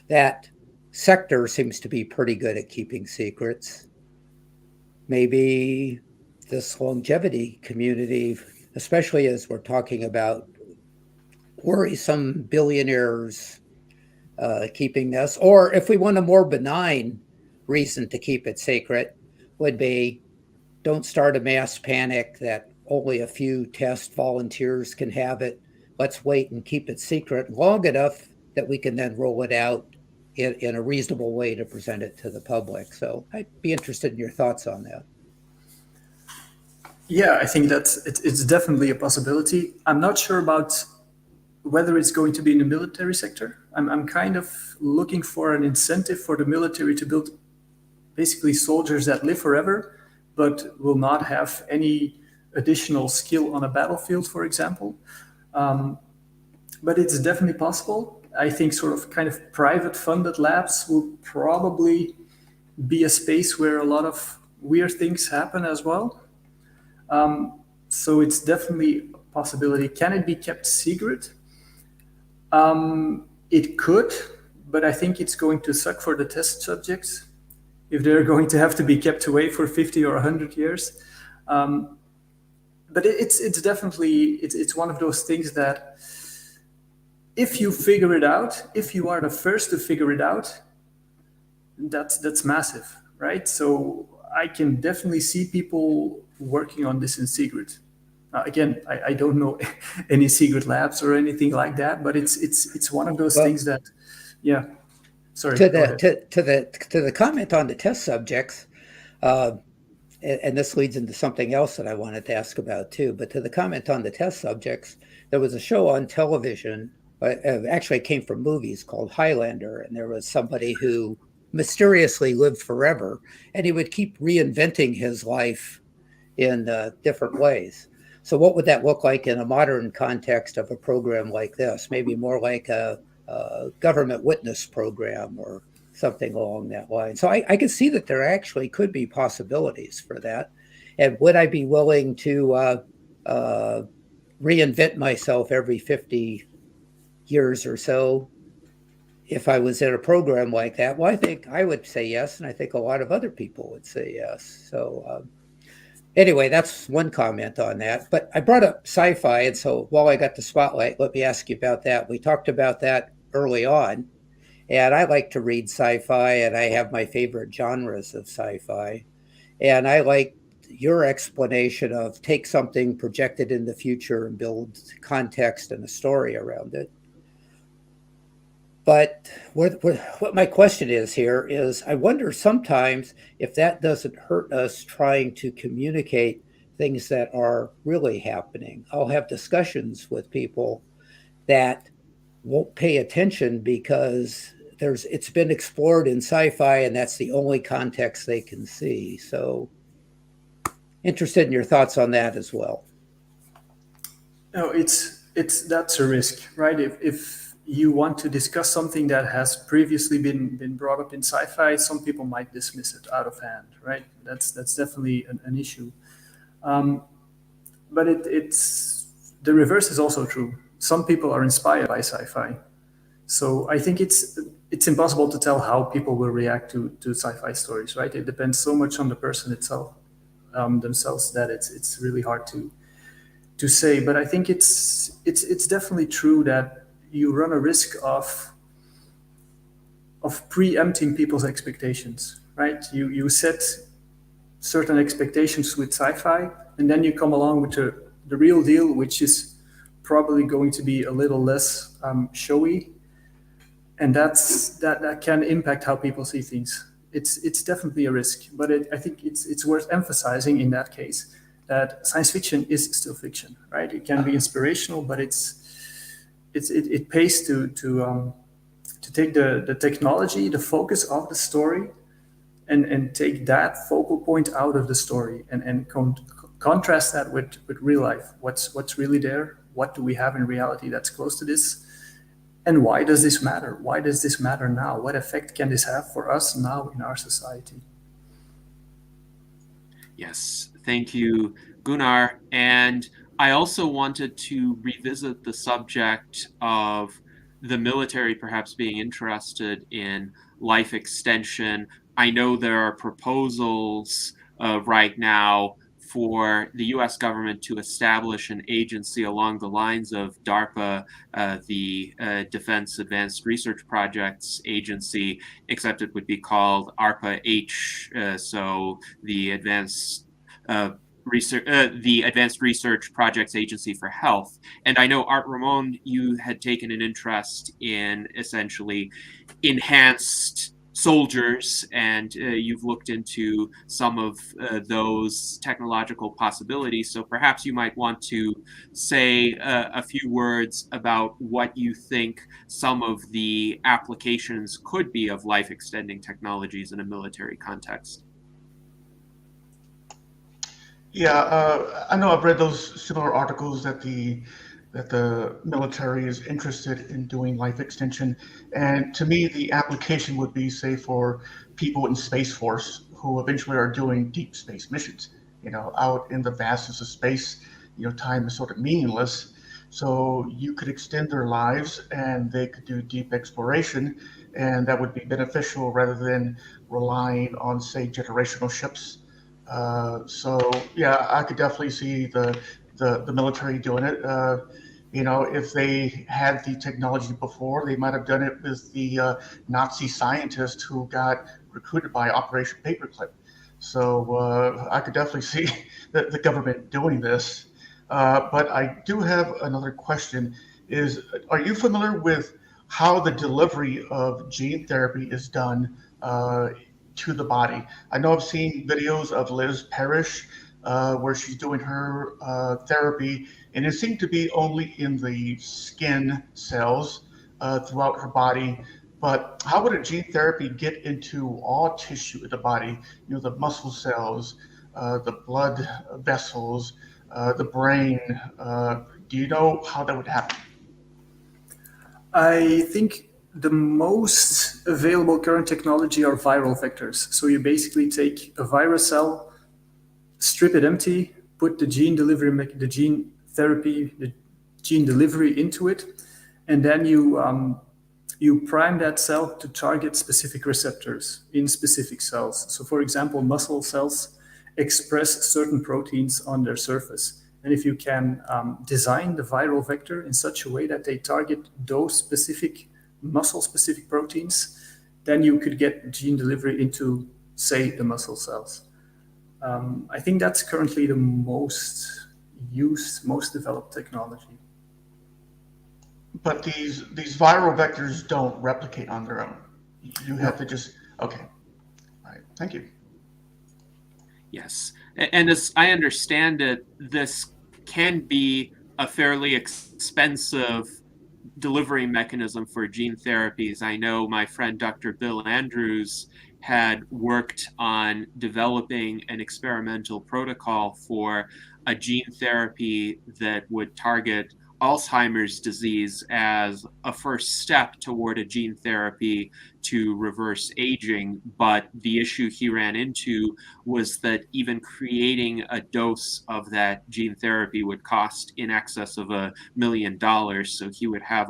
that sector seems to be pretty good at keeping secrets. Maybe this longevity community, especially as we're talking about worrisome billionaires keeping this, or if we want a more benign reason to keep it secret, would be don't start a mass panic that only a few test volunteers can have it. Let's wait and keep it secret long enough that we can then roll it out in a reasonable way to present it to the public. So I'd be interested in your thoughts on that. Yeah, I think it's definitely a possibility. I'm not sure about whether it's going to be in the military sector. I'm kind of looking for an incentive for the military to build basically soldiers that live forever, but will not have any additional skill on a battlefield, for example. But it's definitely possible. I think sort of kind of private funded labs will probably be a space where a lot of weird things happen as well. So it's definitely a possibility. Can it be kept secret? It could, but I think it's going to suck for the test subjects if they're going to have to be kept away for 50 or 100 years. But it's definitely, it's one of those things that if you figure it out, if you are the first to figure it out, that's massive, right? So I can definitely see people working on this in secret. Again, I don't know any secret labs or anything like that, but it's one of those things that, yeah. Sorry. To the comment on the test subjects, and this leads into something else that I wanted to ask about too. But to the comment on the test subjects, there was a show on television. Actually, it came from movies called Highlander, and there was somebody who mysteriously lived forever, and he would keep reinventing his life in different ways. So what would that look like in a modern context of a program like this? Maybe more like a government witness program or something along that line. So I can see that there actually could be possibilities for that. And would I be willing to reinvent myself every 50 years or so if I was in a program like that? Well, I think I would say yes, and I think a lot of other people would say yes. So anyway, that's one comment on that. But I brought up sci-fi, and so while I got the spotlight, let me ask you about that. We talked about that early on, and I like to read sci-fi, and I have my favorite genres of sci-fi. And I like your explanation of take something projected in the future and build context and a story around it. But what my question is here is I wonder sometimes if that doesn't hurt us trying to communicate things that are really happening. I'll have discussions with people that won't pay attention because it's been explored in sci-fi and that's the only context they can see. So interested in your thoughts on that as well. No, that's a risk, right? If you want to discuss something that has previously been brought up in sci-fi, some people might dismiss it out of hand, right? That's definitely an issue. But it's the reverse is also true. Some people are inspired by sci-fi. So I think it's impossible to tell how people will react to sci-fi stories, right? It depends so much on the person itself, themselves, that it's really hard to say. But I think it's definitely true that you run a risk of preempting people's expectations, right? You set certain expectations with sci-fi, and then you come along with the real deal, which is probably going to be a little less showy, and that can impact how people see things. It's definitely a risk, but I think it's worth emphasizing in that case that science fiction is still fiction, right? It can be inspirational, but it pays to take the technology, the focus of the story, and take that focal point out of the story and contrast that with real life. What's really there? What do we have in reality that's close to this? And why does this matter? Why does this matter now? What effect can this have for us now in our society? Yes, thank you, Gunnar. And I also wanted to revisit the subject of the military perhaps being interested in life extension. I know there are proposals right now for the US government to establish an agency along the lines of DARPA, the Defense Advanced Research Projects Agency, except it would be called ARPA-H, so the Advanced Research Projects Agency for Health. And I know, Art Ramon, you had taken an interest in essentially enhanced soldiers, and you've looked into some of those technological possibilities. So perhaps you might want to say a few words about what you think some of the applications could be of life-extending technologies in a military context. Yeah, I know I've read those similar articles that the military is interested in doing life extension, and to me, the application would be, say, for people in Space Force who eventually are doing deep space missions. You know, out in the vastness of space, you know, time is sort of meaningless. So you could extend their lives, and they could do deep exploration, and that would be beneficial rather than relying on, say, generational ships. So yeah, I could definitely see the military doing it. You know, if they had the technology before, they might have done it with the Nazi scientist who got recruited by Operation Paperclip. So I could definitely see the government doing this. But I do have another question: are you familiar with how the delivery of gene therapy is done to the body? I know I've seen videos of Liz Parrish where she's doing her therapy, and it seemed to be only in the skin cells throughout her body. But how would a gene therapy get into all tissue of the body? You know, the muscle cells, the blood vessels, the brain. Do you know how that would happen? I think the most available current technology are viral vectors. So you basically take a virus cell, strip it empty, put the gene therapy, the gene delivery into it, and then you prime that cell to target specific receptors in specific cells. So for example, muscle cells express certain proteins on their surface. And if you can design the viral vector in such a way that they target those specific muscle-specific proteins, then you could get gene delivery into, say, the muscle cells. I think that's currently the most used, most developed technology. But these viral vectors don't replicate on their own. You have to just, okay. All right, thank you. Yes, and as I understand it, this can be a fairly expensive delivery mechanism for gene therapies. I know my friend Dr. Bill Andrews had worked on developing an experimental protocol for a gene therapy that would target Alzheimer's disease as a first step toward a gene therapy to reverse aging. But the issue he ran into was that even creating a dose of that gene therapy would cost in excess of $1 million. So he would have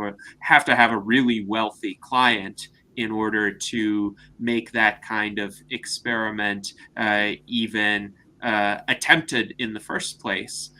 to have a really wealthy client in order to make that kind of experiment even attempted in the first place.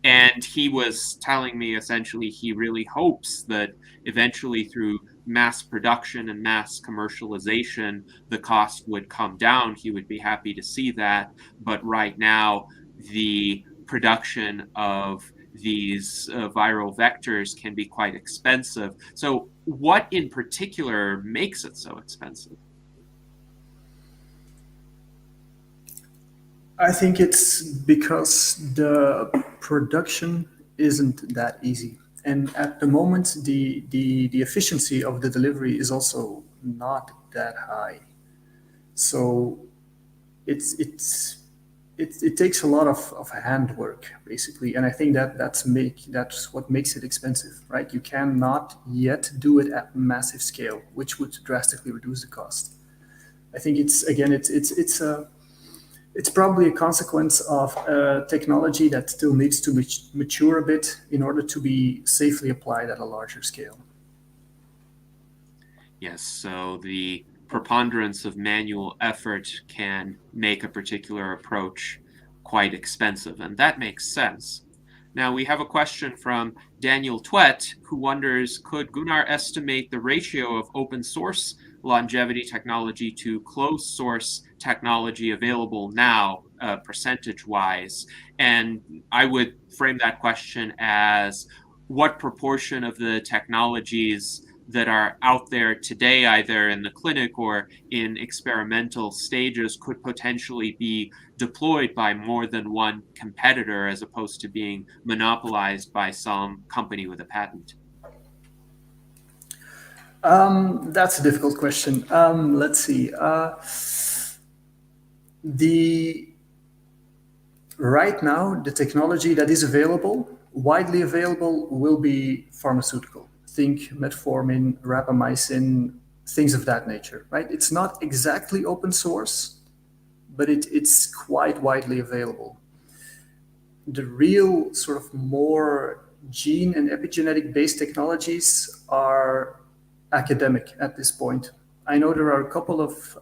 And he was telling me essentially he really hopes that eventually through mass production and mass commercialization, the cost would come down. He would be happy to see that. But right now, the production of these viral vectors can be quite expensive. So what in particular makes it so expensive? I think it's because the production isn't that easy. And at the moment, the efficiency of the delivery is also not that high. So it takes a lot of handwork, basically. And I think that's what makes it expensive, right? You cannot yet do it at massive scale, which would drastically reduce the cost. I think it's probably a consequence of technology that still needs to mature a bit in order to be safely applied at a larger scale. Yes, so the preponderance of manual effort can make a particular approach quite expensive, and that makes sense. Now we have a question from Daniel Twett, who wonders, could Gunnar estimate the ratio of open source longevity technology to closed source technology available now, percentage-wise? And I would frame that question as, what proportion of the technologies that are out there today, either in the clinic or in experimental stages, could potentially be deployed by more than one competitor as opposed to being monopolized by some company with a patent? That's a difficult question. Let's see. Right now, the technology that is widely available, will be pharmaceutical. Think metformin, rapamycin, things of that nature, right? It's not exactly open source, but it's quite widely available. The real sort of more gene and epigenetic based technologies are academic at this point. I know there are a couple of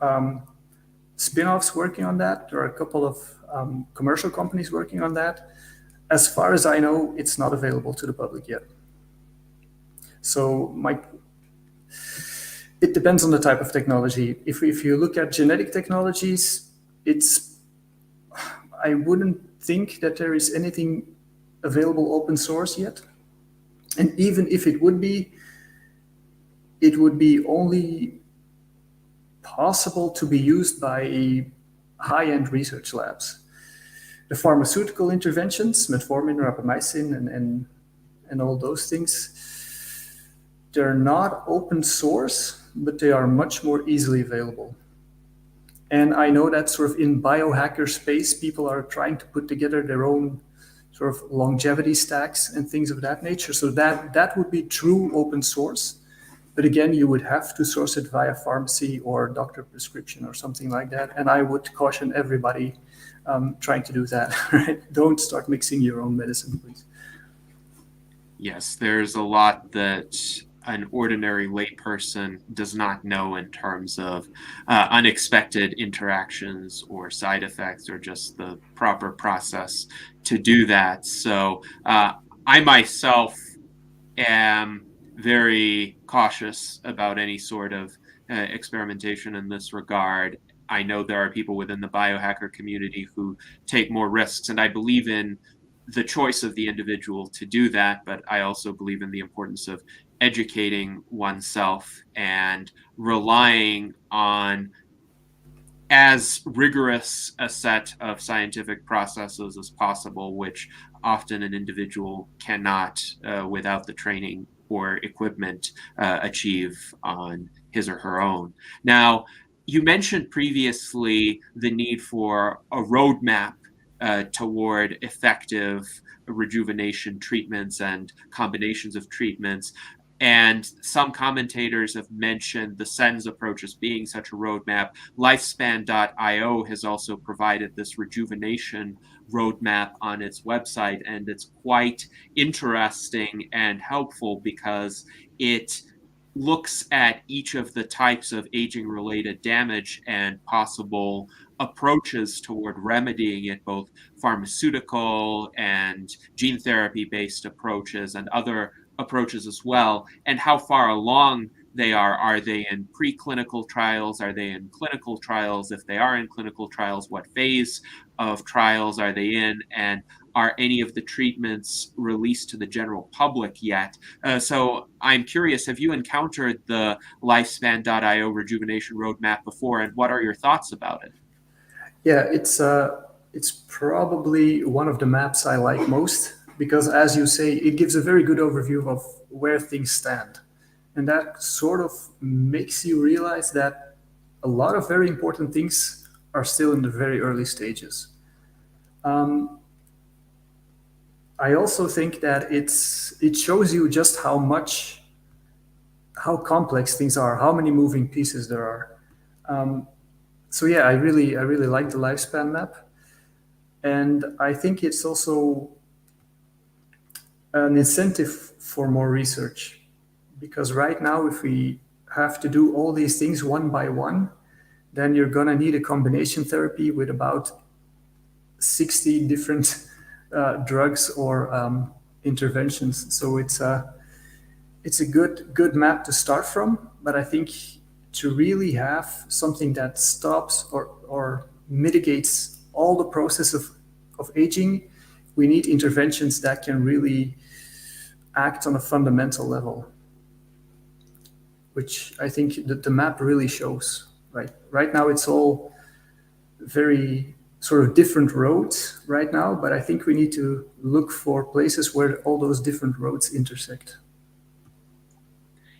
spin-offs working on that. There are a couple of commercial companies working on that. As far as I know, it's not available to the public yet. So it depends on the type of technology. If you look at genetic technologies, I wouldn't think that there is anything available open source yet. And even if it would be only possible to be used by high-end research labs. The pharmaceutical interventions, metformin, rapamycin, and all those things, they're not open source, but they are much more easily available. And I know that sort of in biohacker space, people are trying to put together their own sort of longevity stacks and things of that nature. So that would be true open source. But again, you would have to source it via pharmacy or doctor prescription or something like that. And I would caution everybody trying to do that, right? Don't start mixing your own medicine, please. Yes, there's a lot that an ordinary layperson does not know in terms of unexpected interactions or side effects or just the proper process to do that. So I myself am very cautious about any sort of experimentation in this regard. I know there are people within the biohacker community who take more risks, and I believe in the choice of the individual to do that, but I also believe in the importance of educating oneself and relying on as rigorous a set of scientific processes as possible, which often an individual cannot, without the training or equipment, achieve on his or her own. Now, you mentioned previously the need for a roadmap toward effective rejuvenation treatments and combinations of treatments. And some commentators have mentioned the SENS approach as being such a roadmap. Lifespan.io has also provided this rejuvenation roadmap on its website, and it's quite interesting and helpful because it looks at each of the types of aging-related damage and possible approaches toward remedying it, both pharmaceutical and gene therapy-based approaches and other approaches as well, and how far along they are. Are they in preclinical trials? Are they in clinical trials? If they are in clinical trials, what phase of trials are they in? And are any of the treatments released to the general public yet? So I'm curious, have you encountered the Lifespan.io Rejuvenation Roadmap before, and what are your thoughts about it? Yeah, it's probably one of the maps I like most because, as you say, it gives a very good overview of where things stand. And that sort of makes you realize that a lot of very important things are still in the very early stages. I also think that it shows you just how complex things are, how many moving pieces there are. So yeah, I really like the lifespan map, and I think it's also an incentive for more research, because right now, if we have to do all these things one by one, then you're gonna need a combination therapy with about 60 different drugs or interventions. So it's a good map to start from, but I think to really have something that stops or mitigates all the process of aging, we need interventions that can really act on a fundamental level, which I think that the map really shows. Right now, it's all very sort of different roads right now, but I think we need to look for places where all those different roads intersect.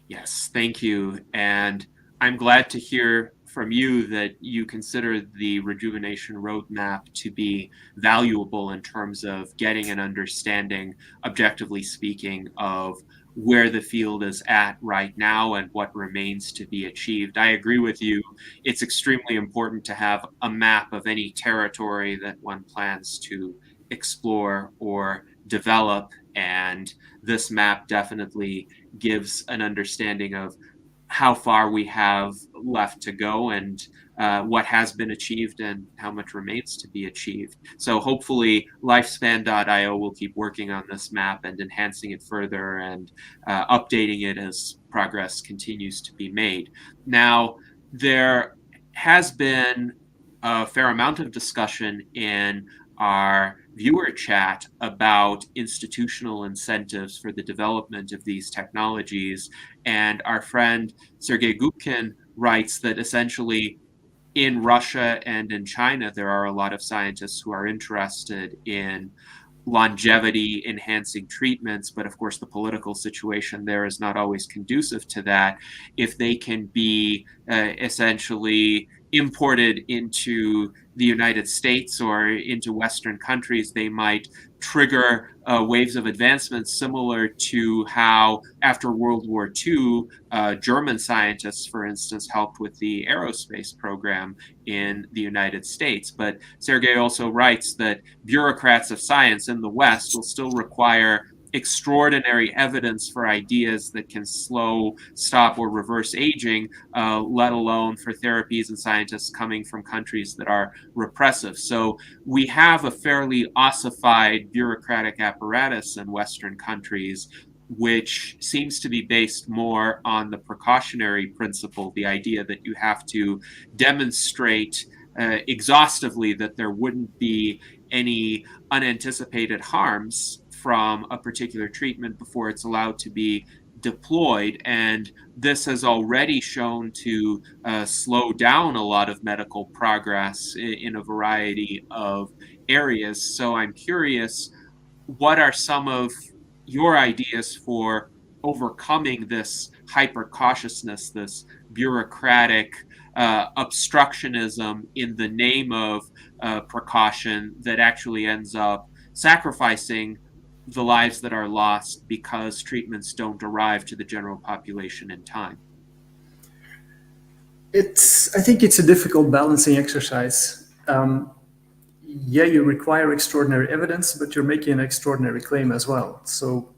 Yes, thank you. And I'm glad to hear from you that you consider the Rejuvenation Roadmap to be valuable in terms of getting an understanding, objectively speaking, of where the field is at right now and what remains to be achieved. I agree with you. It's extremely important to have a map of any territory that one plans to explore or develop, and this map definitely gives an understanding of how far we have left to go and what has been achieved and how much remains to be achieved. So hopefully Lifespan.io will keep working on this map and enhancing it further and updating it as progress continues to be made. Now, there has been a fair amount of discussion in our viewer chat about institutional incentives for the development of these technologies. And our friend Sergei Gubkin writes that essentially in Russia and in China, there are a lot of scientists who are interested in longevity enhancing treatments, but of course the political situation there is not always conducive to that. If they can be essentially imported into the United States or into Western countries, they might trigger waves of advancement similar to how after World War II, German scientists, for instance, helped with the aerospace program in the United States. But Sergei also writes that bureaucrats of science in the West will still require extraordinary evidence for ideas that can slow, stop, or reverse aging, let alone for therapies and scientists coming from countries that are repressive. So we have a fairly ossified bureaucratic apparatus in Western countries, which seems to be based more on the precautionary principle, the idea that you have to demonstrate exhaustively that there wouldn't be any unanticipated harms from a particular treatment before it's allowed to be deployed. And this has already shown to slow down a lot of medical progress in a variety of areas. So I'm curious, what are some of your ideas for overcoming this hyper cautiousness, this bureaucratic obstructionism in the name of precaution that actually ends up sacrificing the lives that are lost because treatments don't arrive to the general population in time? I think it's a difficult balancing exercise. Yeah, you require extraordinary evidence, but you're making an extraordinary claim as well. So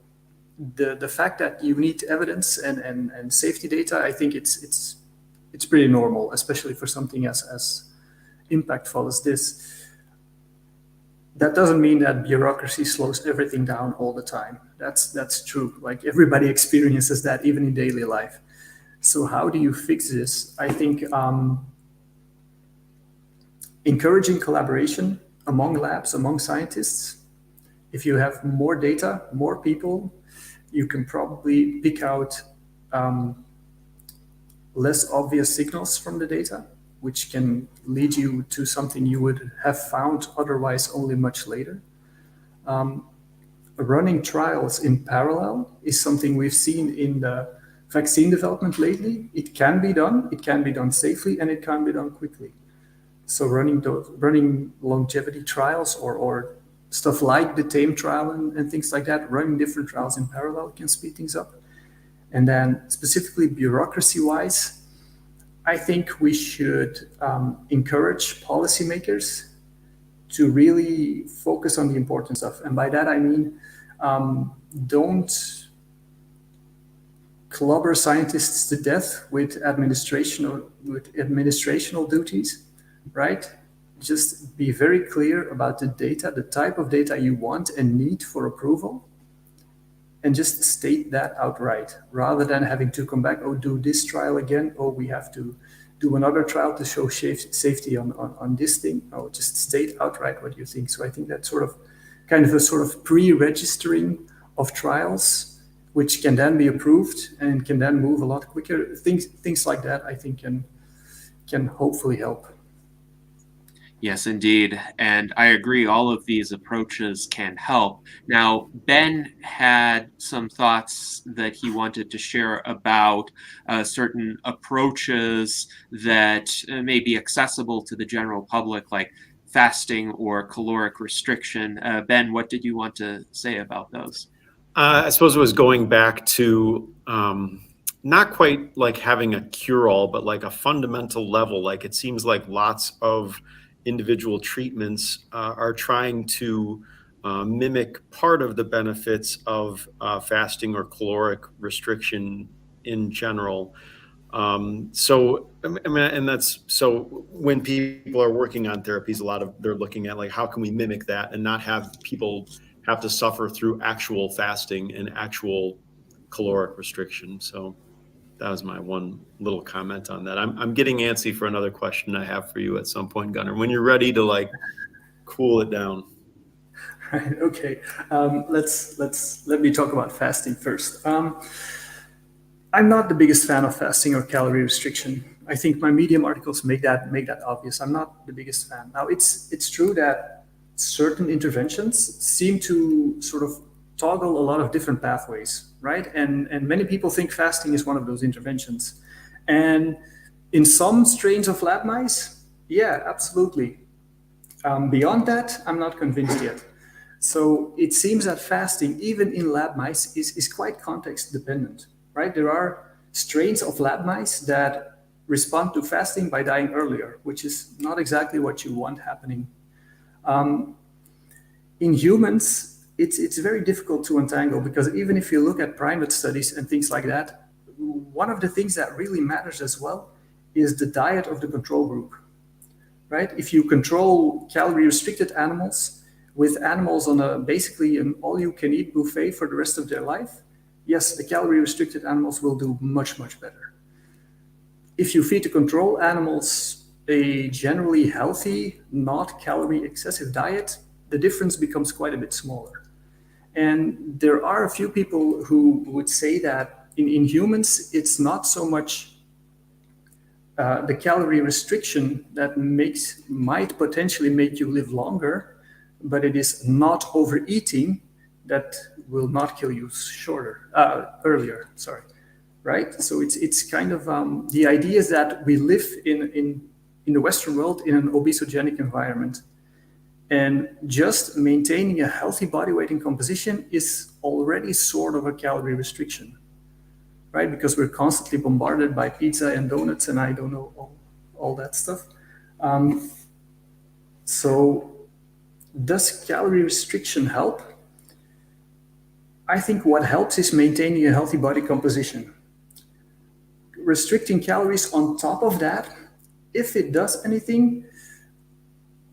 the fact that you need evidence and safety data, I think it's pretty normal, especially for something as impactful as this. That doesn't mean that bureaucracy slows everything down all the time. That's true. Like everybody experiences that even in daily life. So how do you fix this? I think encouraging collaboration among labs, among scientists. If you have more data, more people, you can probably pick out less obvious signals from the data, which can lead you to something you would have found otherwise only much later. Running trials in parallel is something we've seen in the vaccine development lately. It can be done safely, and it can be done quickly. So running longevity trials or stuff like the TAME trial and things like that, running different trials in parallel can speed things up. And then specifically bureaucracy-wise, I think we should encourage policymakers to really focus on the important stuff. And by that, I mean, don't clobber scientists to death with administrational duties, right? Just be very clear about the data, the type of data you want and need for approval, and just state that outright, rather than having to come back, oh, do this trial again, oh, we have to do another trial to show safety on this thing. Oh, just state outright what you think. So I think that's kind of a sort of pre-registering of trials, which can then be approved and can then move a lot quicker. Things like that, I think, can hopefully help. Yes, indeed. And I agree, all of these approaches can help. Now, Ben had some thoughts that he wanted to share about certain approaches that may be accessible to the general public, like fasting or caloric restriction. Ben, what did you want to say about those? I suppose it was going back to not quite like having a cure-all, but like a fundamental level. Like it seems like lots of individual treatments are trying to mimic part of the benefits of fasting or caloric restriction in general. So, I mean, and that's, so when people are working on therapies, they're looking at like, how can we mimic that and not have people have to suffer through actual fasting and actual caloric restriction. So that was my one little comment on that. I'm getting antsy for another question I have for you at some point, Gunnar, when you're ready to like cool it down. Right. Okay. Let me talk about fasting first. I'm not the biggest fan of fasting or calorie restriction. I think my Medium articles make that obvious. I'm not the biggest fan. Now, it's true that certain interventions seem to sort of toggle a lot of different pathways, right? And many people think fasting is one of those interventions. And in some strains of lab mice, yeah, absolutely. Beyond that, I'm not convinced yet. So it seems that fasting, even in lab mice, is quite context dependent, right? There are strains of lab mice that respond to fasting by dying earlier, which is not exactly what you want happening. In humans, it's very difficult to untangle, because even if you look at primate studies and things like that, one of the things that really matters as well is the diet of the control group, right? If you control calorie restricted animals with animals on basically an all-you-can-eat buffet for the rest of their life, yes, the calorie restricted animals will do much, much better. If you feed the control animals a generally healthy, not calorie excessive diet, the difference becomes quite a bit smaller. And there are a few people who would say that in humans, it's not so much the calorie restriction that might potentially make you live longer, but it is not overeating that will not kill you earlier. Sorry. right? So it's kind of the idea is that we live in the Western world in an obesogenic environment. And just maintaining a healthy body weight and composition is already sort of a calorie restriction, right? Because we're constantly bombarded by pizza and donuts and I don't know, all that stuff. So does calorie restriction help? I think what helps is maintaining a healthy body composition. Restricting calories on top of that, if it does anything,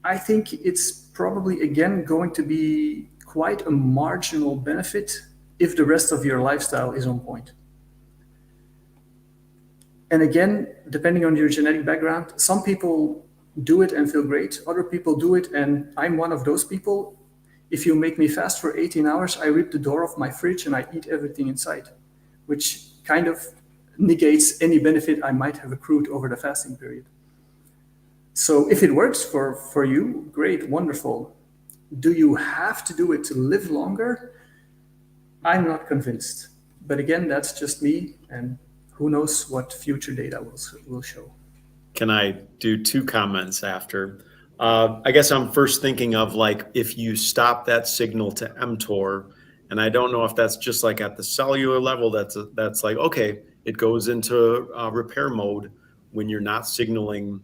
I think it's probably, again, going to be quite a marginal benefit if the rest of your lifestyle is on point. And again, depending on your genetic background, some people do it and feel great. Other people do it, and I'm one of those people. If you make me fast for 18 hours, I rip the door off my fridge and I eat everything inside, which kind of negates any benefit I might have accrued over the fasting period. So if it works for you, great, wonderful. Do you have to do it to live longer? I'm not convinced. But again, that's just me, and who knows what future data will show. Can I do two comments after? I guess I'm first thinking of like if you stop that signal to mTOR, and I don't know if that's just like at the cellular level, that's like, okay, it goes into repair mode when you're not signaling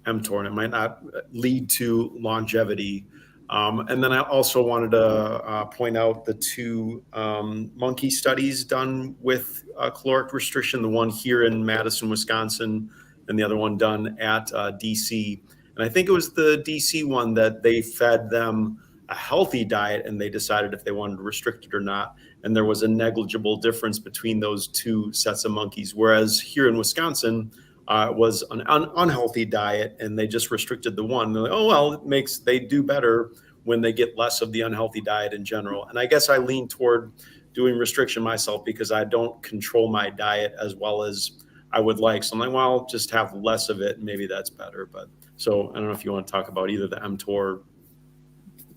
mTOR, and it might not lead to longevity. And then I also wanted to point out the two monkey studies done with caloric restriction, the one here in Madison, Wisconsin, and the other one done at DC. And I think it was the DC one that they fed them a healthy diet and they decided if they wanted to restrict it or not. And there was a negligible difference between those two sets of monkeys. Whereas here in Wisconsin, it was an unhealthy diet and they just restricted the one. They're like, oh, well, they do better when they get less of the unhealthy diet in general. And I guess I lean toward doing restriction myself because I don't control my diet as well as I would like. So I'm like, well, just have less of it. Maybe that's better. But so I don't know if you want to talk about either the mTOR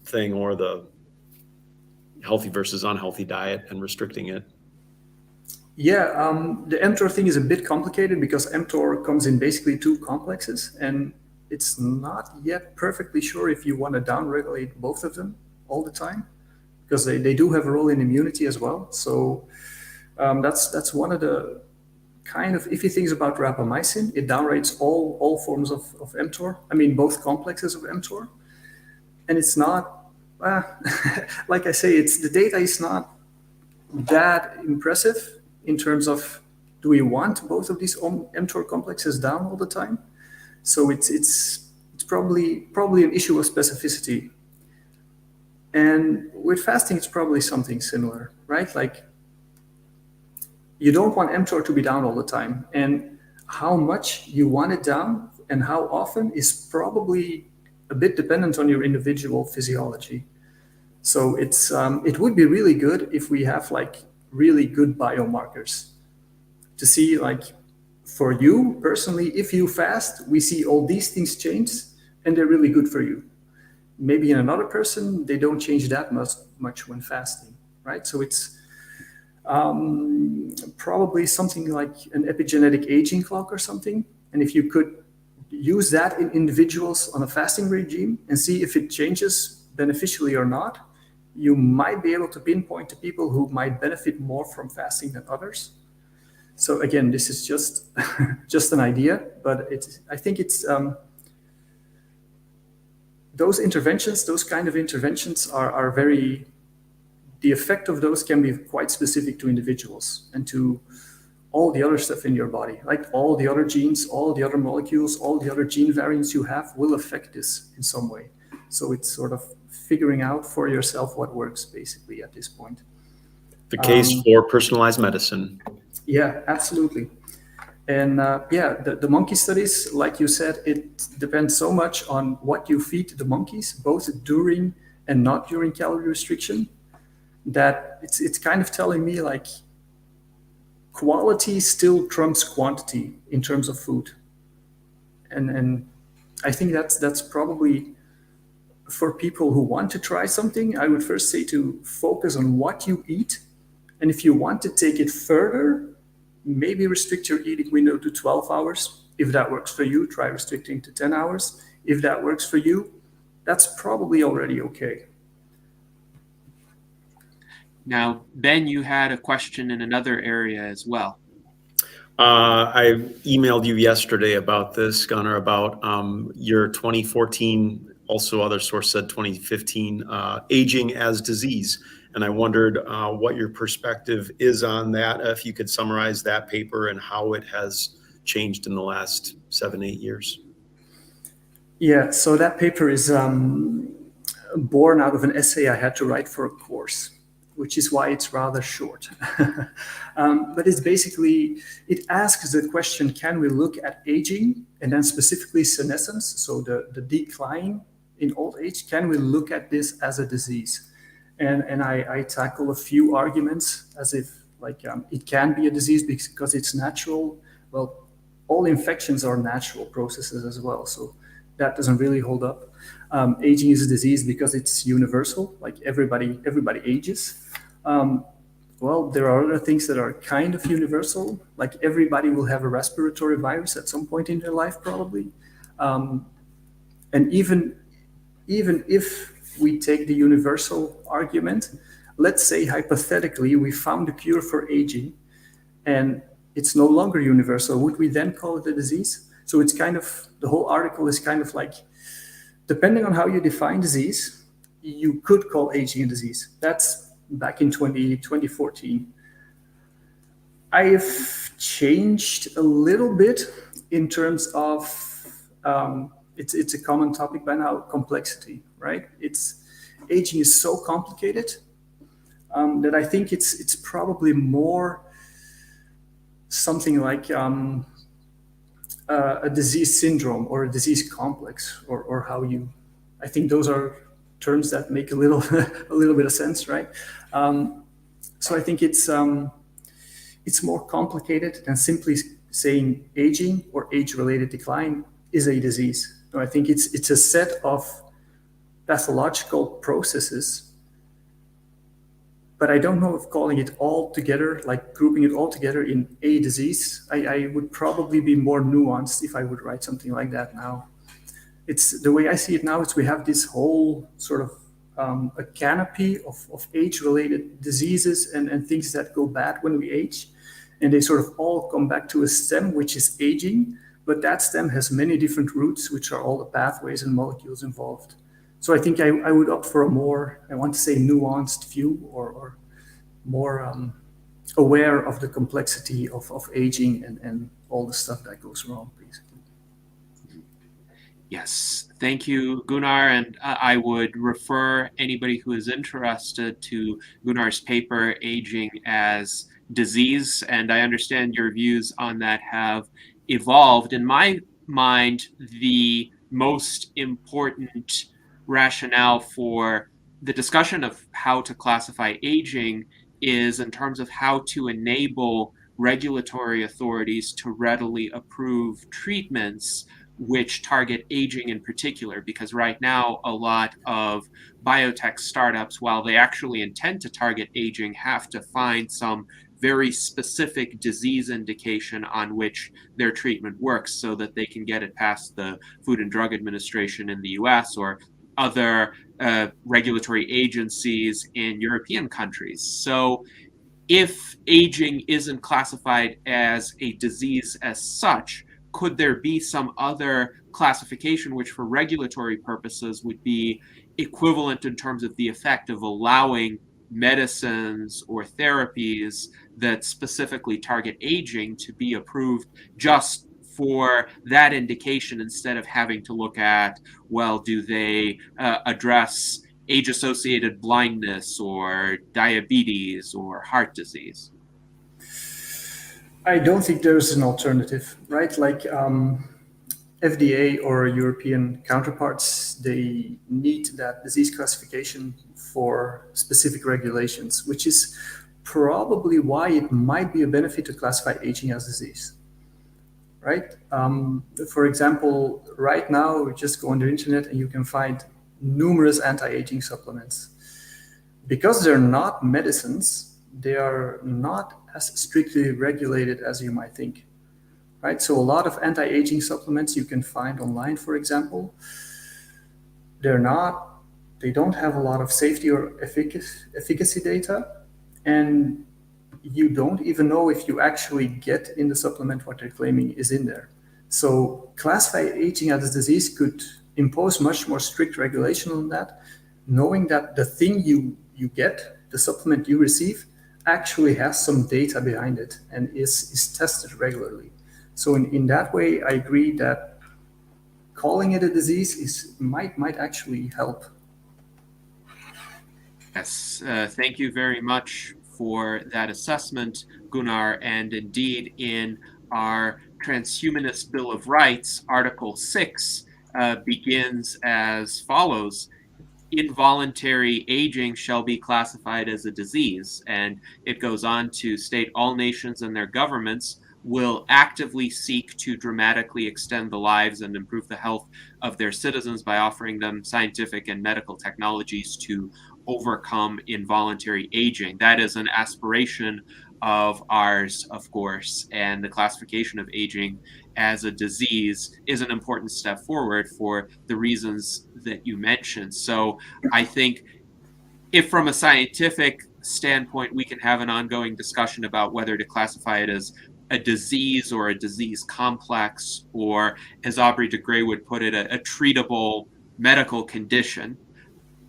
thing or the healthy versus unhealthy diet and restricting it. Yeah, the mTOR thing is a bit complicated because mTOR comes in basically two complexes, and it's not yet perfectly sure if you want to downregulate both of them all the time, because they do have a role in immunity as well. So that's one of the kind of iffy things about rapamycin. It downregulates all forms of mTOR. I mean, both complexes of mTOR, and it's not like I say, the data is not that impressive in terms of, do we want both of these mTOR complexes down all the time? So it's probably an issue of specificity. And with fasting, it's probably something similar, right? Like, you don't want mTOR to be down all the time. And how much you want it down and how often is probably a bit dependent on your individual physiology. So it would be really good if we have like really good biomarkers to see, like, for you personally, if you fast, we see all these things change and they're really good for you. Maybe in another person, they don't change that much when fasting, right? So it's probably something like an epigenetic aging clock or something. And if you could use that in individuals on a fasting regime and see if it changes beneficially or not, you might be able to pinpoint to people who might benefit more from fasting than others. So again, this is just just an idea, but I think it's those kind of interventions are very, the effect of those can be quite specific to individuals and to all the other stuff in your body, like all the other genes, all the other molecules, all the other gene variants you have will affect this in some way. So it's sort of figuring out for yourself what works basically at this point. The case for personalized medicine. Yeah, absolutely. And the monkey studies, like you said, it depends so much on what you feed the monkeys, both during and not during calorie restriction, that it's kind of telling me like quality still trumps quantity in terms of food. And I think that's probably, for people who want to try something, I would first say to focus on what you eat. And if you want to take it further, maybe restrict your eating window to 12 hours. If that works for you, try restricting to 10 hours. If that works for you, that's probably already okay. Now, Ben, you had a question in another area as well. I emailed you yesterday about this, Gunnar, about your 2014, also other source said 2015, aging as disease. And I wondered what your perspective is on that, if you could summarize that paper and how it has changed in the last 7-8 years. Yeah, so that paper is born out of an essay I had to write for a course, which is why it's rather short. But it's basically, it asks the question, can we look at aging and then specifically senescence, so the decline in old age, can we look at this as a disease? And I tackle a few arguments as if like it can be a disease because it's natural. Well, all infections are natural processes as well, so that doesn't really hold up. Aging is a disease because it's universal, like everybody ages. Well, there are other things that are kind of universal, like everybody will have a respiratory virus at some point in their life, probably. And even if we take the universal argument, let's say hypothetically we found a cure for aging and it's no longer universal, would we then call it a disease? So it's kind of, the whole article is kind of like, depending on how you define disease, you could call aging a disease. That's back in 2014. I've changed a little bit in terms of, it's a common topic by now, complexity, right? Aging is so complicated that I think it's probably more something like a disease syndrome or a disease complex, or how you, I think those are terms that make a little bit of sense, right? So I think it's more complicated than simply saying aging or age-related decline is a disease. No, I think it's a set of pathological processes, but I don't know if calling it all together, like grouping it all together in a disease, I would probably be more nuanced if I would write something like that now. It's the way I see it now, we have this whole sort of a canopy of age-related diseases and things that go bad when we age. And they sort of all come back to a stem, which is aging, but that stem has many different roots, which are all the pathways and molecules involved. So I think I would opt for a more, I want to say, nuanced view, or more aware of the complexity of aging and all the stuff that goes wrong, basically. Yes, thank you, Gunnar. And I would refer anybody who is interested to Gunnar's paper, Aging as Disease. And I understand your views on that have evolved. In my mind, the most important rationale for the discussion of how to classify aging is in terms of how to enable regulatory authorities to readily approve treatments which target aging in particular, because right now a lot of biotech startups, while they actually intend to target aging, have to find some very specific disease indication on which their treatment works so that they can get it past the Food and Drug Administration in the US or other regulatory agencies in European countries. So if aging isn't classified as a disease as such, could there be some other classification which for regulatory purposes would be equivalent in terms of the effect of allowing medicines or therapies that specifically target aging to be approved just for that indication, instead of having to look at, well, do they address age-associated blindness or diabetes or heart disease? I don't think there's an alternative, right? Like FDA or European counterparts, they need that disease classification for specific regulations, which is probably why it might be a benefit to classify aging as disease, right? For example, right now, just go on the internet and you can find numerous anti-aging supplements. Because they're not medicines, they are not as strictly regulated as you might think, right? So a lot of anti-aging supplements you can find online, for example, they don't have a lot of safety or efficacy data, and you don't even know if you actually get in the supplement what they're claiming is in there. So classify aging as a disease could impose much more strict regulation on that, knowing that the thing you get, the supplement you receive, actually has some data behind it and is tested regularly. So in that way, I agree that calling it a disease might actually help. Yes, thank you very much for that assessment, Gunnar. And indeed, in our Transhumanist Bill of Rights, Article 6 begins as follows. Involuntary aging shall be classified as a disease. And it goes on to state all nations and their governments will actively seek to dramatically extend the lives and improve the health of their citizens by offering them scientific and medical technologies to overcome involuntary aging. That is an aspiration of ours, of course, and the classification of aging as a disease is an important step forward for the reasons that you mentioned. So I think if from a scientific standpoint, we can have an ongoing discussion about whether to classify it as a disease or a disease complex, or as Aubrey de Grey would put it, a treatable medical condition.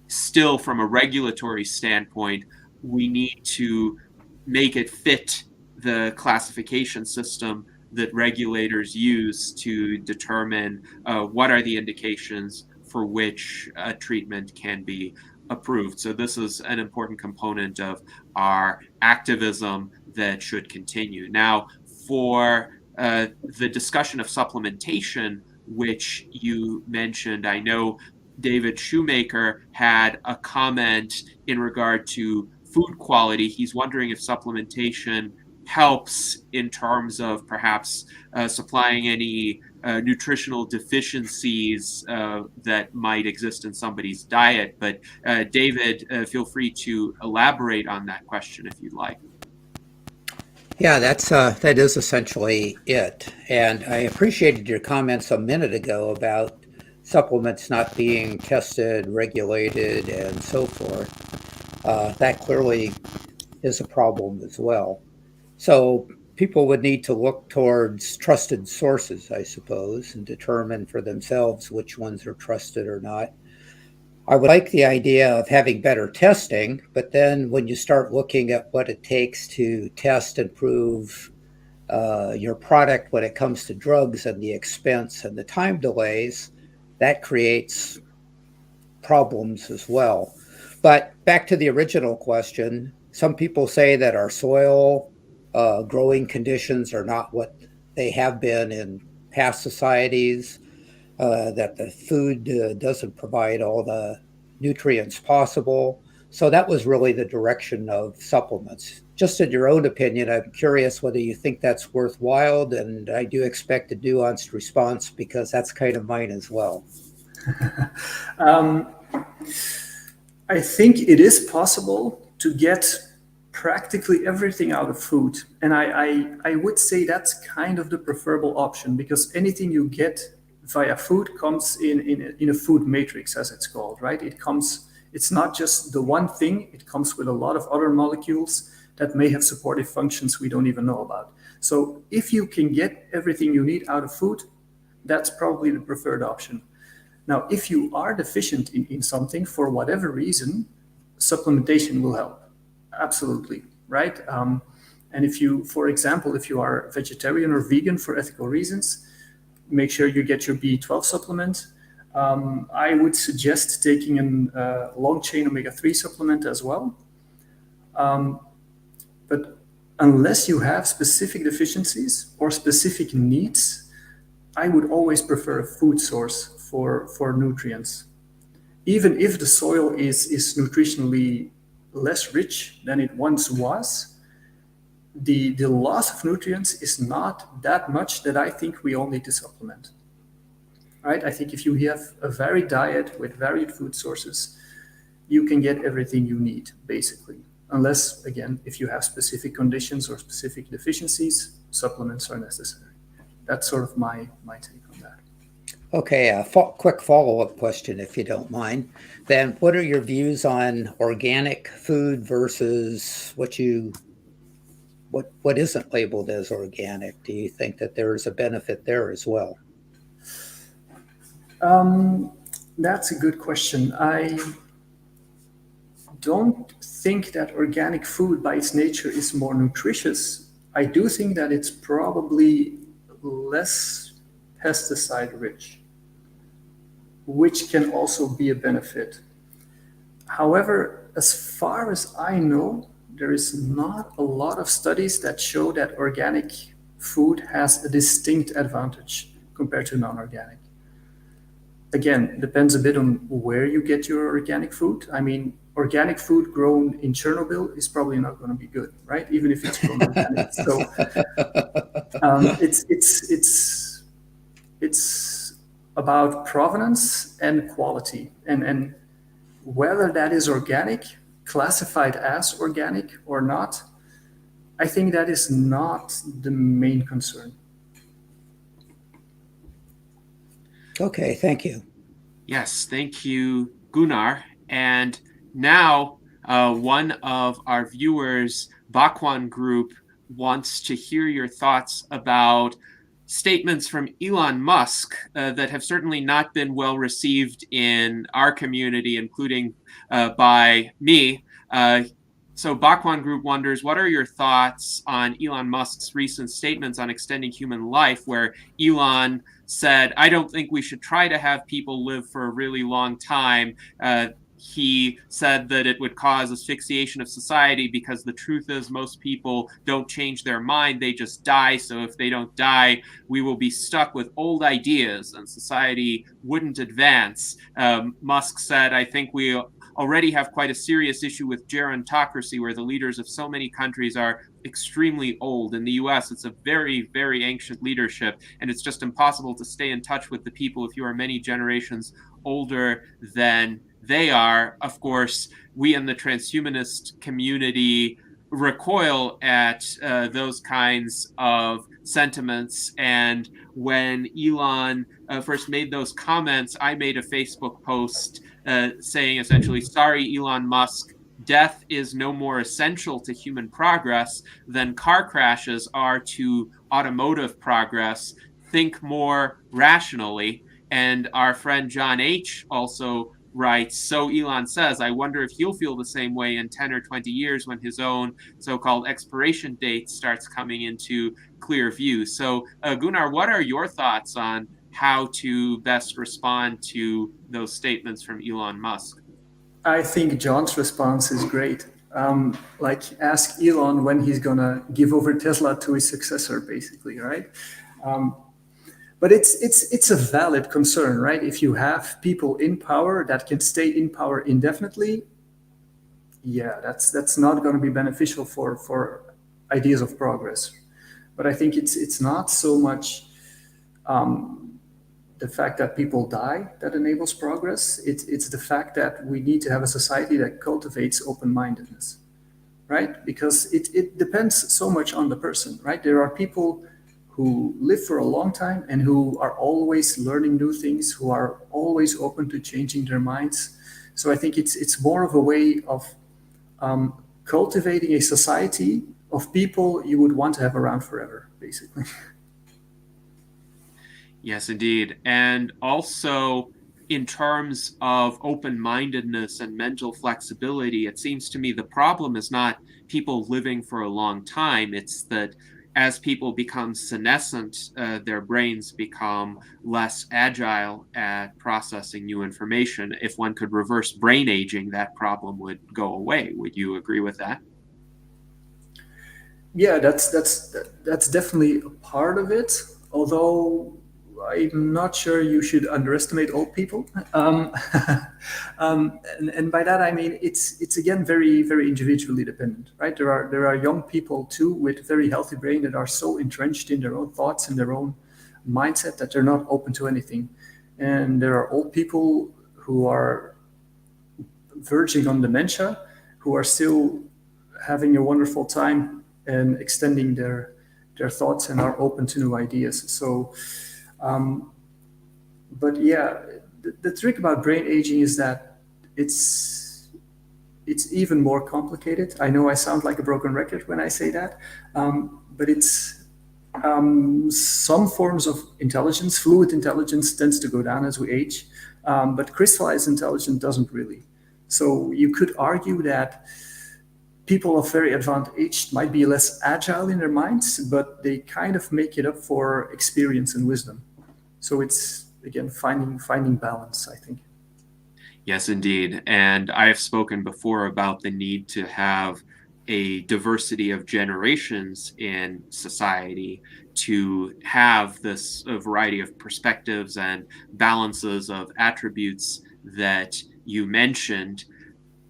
Still, from a regulatory standpoint, we need to make it fit the classification system that regulators use to determine what are the indications for which a treatment can be approved. So this is an important component of our activism that should continue. Now, for the discussion of supplementation, which you mentioned, I know David Shoemaker had a comment in regard to food quality. He's wondering if supplementation helps in terms of perhaps supplying any nutritional deficiencies that might exist in somebody's diet. But David, feel free to elaborate on that question if you'd like. Yeah, that is essentially it. And I appreciated your comments a minute ago about supplements not being tested, regulated, and so forth. That clearly is a problem as well. So people would need to look towards trusted sources, I suppose, and determine for themselves which ones are trusted or not. I would like the idea of having better testing, but then when you start looking at what it takes to test and prove your product when it comes to drugs and the expense and the time delays, that creates problems as well. But back to the original question, some people say that our soil growing conditions are not what they have been in past societies, that the food doesn't provide all the nutrients possible. So that was really the direction of supplements. Just in your own opinion, I'm curious whether you think that's worthwhile, and I do expect a nuanced response because that's kind of mine as well. I think it is possible to get practically everything out of food. And I would say that's kind of the preferable option, because anything you get via food comes in a food matrix, as it's called, right? It's not just the one thing, it comes with a lot of other molecules that may have supportive functions we don't even know about. So if you can get everything you need out of food, that's probably the preferred option. Now, if you are deficient in something for whatever reason, supplementation will help. Absolutely, right? And if you, for example, if you are vegetarian or vegan for ethical reasons, make sure you get your B12 supplement. I would suggest taking a long-chain omega-3 supplement as well. But unless you have specific deficiencies or specific needs, I would always prefer a food source for nutrients. Even if the soil is nutritionally less rich than it once was, the loss of nutrients is not that much that I think we all need to supplement. Right? I think if you have a varied diet with varied food sources, you can get everything you need, basically. unless, again, if you have specific conditions or specific deficiencies, supplements are necessary. That's sort of my take on that. Okay, a quick follow-up question, if you don't mind. Then what are your views on organic food versus what isn't labeled as organic? Do you think that there is a benefit there as well? That's a good question. I don't think that organic food by its nature is more nutritious. I do think that it's probably less pesticide rich, which can also be a benefit. However, as far as I know, there is not a lot of studies that show that organic food has a distinct advantage compared to non-organic. Again, depends a bit on where you get your organic food. I mean, organic food grown in Chernobyl is probably not going to be good, right? Even if it's grown organic. So it's about provenance and quality, and whether that is organic, classified as organic or not, I think that is not the main concern. Okay, thank you. Yes, thank you, Gunnar. And now one of our viewers, Bakwan Group, wants to hear your thoughts about statements from Elon Musk that have certainly not been well received in our community, including by me. So Bakwan Group wonders, what are your thoughts on Elon Musk's recent statements on extending human life, where Elon said, I don't think we should try to have people live for a really long time. He said that it would cause asphyxiation of society because the truth is most people don't change their mind, they just die. So if they don't die, we will be stuck with old ideas and society wouldn't advance. Musk said, I think we already have quite a serious issue with gerontocracy, where the leaders of so many countries are extremely old. In the US, it's a very, very ancient leadership, and it's just impossible to stay in touch with the people if you are many generations older than they are. Of course, we in the transhumanist community recoil at those kinds of sentiments. And when Elon first made those comments, I made a Facebook post saying essentially, sorry, Elon Musk, death is no more essential to human progress than car crashes are to automotive progress. Think more rationally. And our friend John H. also writes, so Elon says, I wonder if he'll feel the same way in 10 or 20 years when his own so-called expiration date starts coming into clear view. So Gunnar, what are your thoughts on how to best respond to those statements from Elon Musk? I think John's response is great. Like, ask Elon when he's gonna give over Tesla to his successor, basically, right? But it's a valid concern, right? If you have people in power that can stay in power indefinitely, yeah, that's not going to be beneficial for ideas of progress. But I think it's not so much the fact that people die that enables progress. It's the fact that we need to have a society that cultivates open-mindedness, right? Because it depends so much on the person, right? There are people who live for a long time and who are always learning new things, who are always open to changing their minds. So I think it's more of a way of cultivating a society of people you would want to have around forever, basically. Yes, indeed. And also, in terms of open-mindedness and mental flexibility, it seems to me the problem is not people living for a long time. It's that as people become senescent, their brains become less agile at processing new information. If one could reverse brain aging, that problem would go away. Would you agree with that? Yeah, that's definitely a part of it. Although I'm not sure you should underestimate old people. And by that I mean it's again very, very individually dependent, right? There are young people too with very healthy brain that are so entrenched in their own thoughts and their own mindset that they're not open to anything. And there are old people who are verging on dementia, who are still having a wonderful time and extending their thoughts and are open to new ideas. So, but yeah, the trick about brain aging is that it's even more complicated. I know I sound like a broken record when I say that, but it's some forms of intelligence, fluid intelligence tends to go down as we age, but crystallized intelligence doesn't really. So you could argue that people of very advanced age might be less agile in their minds, but they kind of make it up for experience and wisdom. So it's, again, finding balance, I think. Yes, indeed. And I have spoken before about the need to have a diversity of generations in society to have this variety of perspectives and balances of attributes that you mentioned.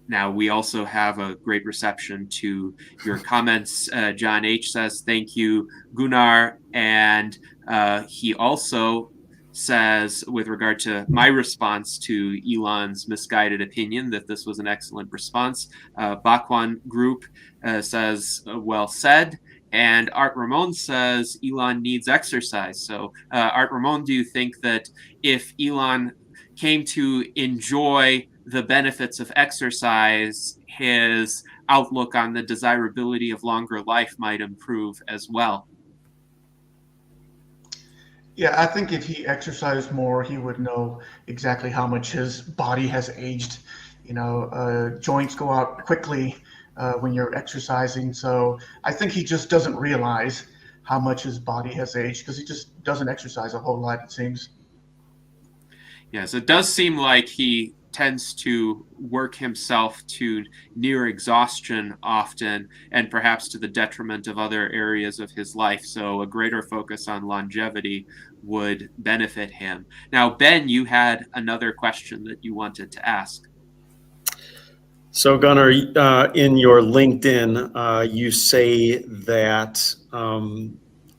Now, we also have a great reception to your comments. John H. says, thank you, Gunnar. And he also says, with regard to my response to Elon's misguided opinion, that this was an excellent response. Bakwan Group says, well said. And Art Ramon says, Elon needs exercise. So, Art Ramon, do you think that if Elon came to enjoy the benefits of exercise, his outlook on the desirability of longer life might improve as well? Yeah, I think if he exercised more, he would know exactly how much his body has aged. Joints go out quickly when you're exercising. So I think he just doesn't realize how much his body has aged because he just doesn't exercise a whole lot, it seems. Yes, it does seem like he tends to work himself to near exhaustion often, and perhaps to the detriment of other areas of his life. So a greater focus on longevity would benefit him. Now, Ben, you had another question that you wanted to ask. So, Gunnar, in your LinkedIn, you say that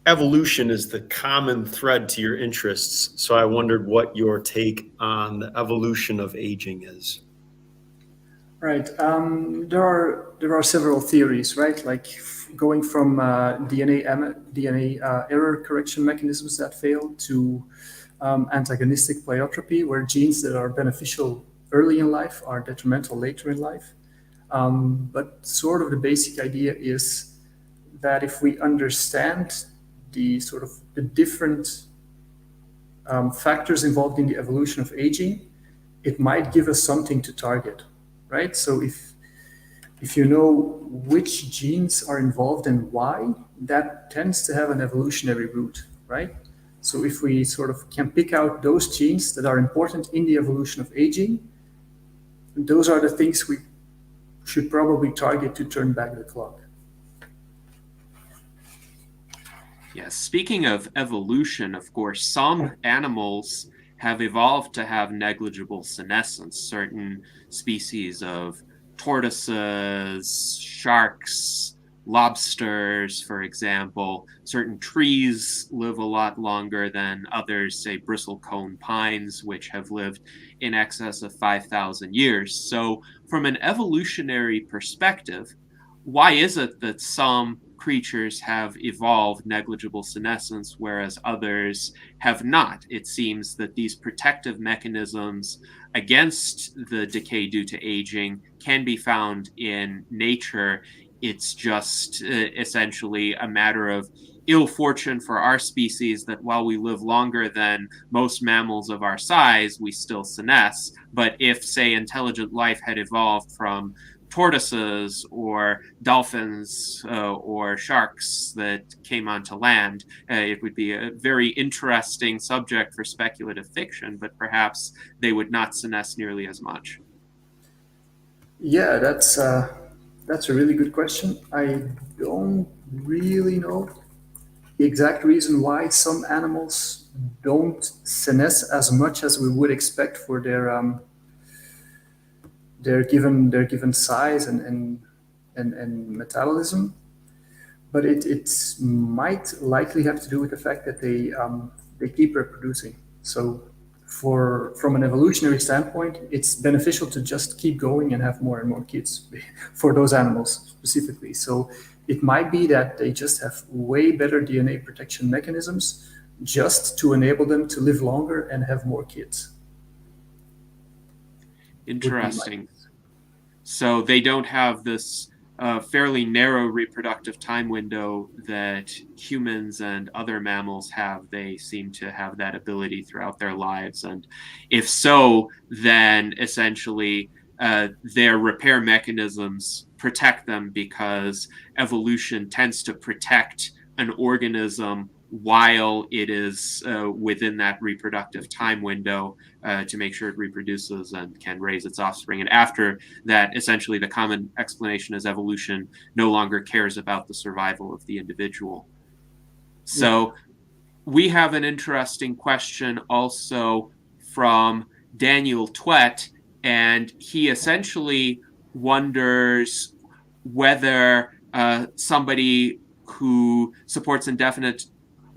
evolution is the common thread to your interests. So I wondered what your take on the evolution of aging is. Right. There are several theories, right? Like going from DNA error correction mechanisms that fail to antagonistic pleiotropy, where genes that are beneficial early in life are detrimental later in life. But sort of the basic idea is that if we understand the different factors involved in the evolution of aging, it might give us something to target, right? So if you know which genes are involved and why, that tends to have an evolutionary root, right? So if we sort of can pick out those genes that are important in the evolution of aging, those are the things we should probably target to turn back the clock. Yes, speaking of evolution, of course, some animals have evolved to have negligible senescence. Certain species of tortoises, sharks, lobsters, for example. Certain trees live a lot longer than others, say bristlecone pines, which have lived in excess of 5,000 years. So from an evolutionary perspective, why is it that some creatures have evolved negligible senescence, whereas others have not? It seems that these protective mechanisms against the decay due to aging can be found in nature. It's just essentially a matter of ill fortune for our species that while we live longer than most mammals of our size, we still senesce. But if, say, intelligent life had evolved from tortoises or dolphins or sharks that came onto land, it would be a very interesting subject for speculative fiction, but perhaps they would not senesce nearly as much. Yeah, that's a really good question. I don't really know the exact reason why some animals don't senesce as much as we would expect for their given size and metabolism, but it might likely have to do with the fact that they keep reproducing. So from an evolutionary standpoint, it's beneficial to just keep going and have more and more kids for those animals specifically. So it might be that they just have way better DNA protection mechanisms just to enable them to live longer and have more kids. Interesting. So they don't have this fairly narrow reproductive time window that humans and other mammals have. They seem to have that ability throughout their lives. And if so, then essentially their repair mechanisms protect them, because evolution tends to protect an organism while it is within that reproductive time window to make sure it reproduces and can raise its offspring. And after that, essentially the common explanation is evolution no longer cares about the survival of the individual. So we have an interesting question also from Daniel Twett, and he essentially wonders whether somebody who supports indefinite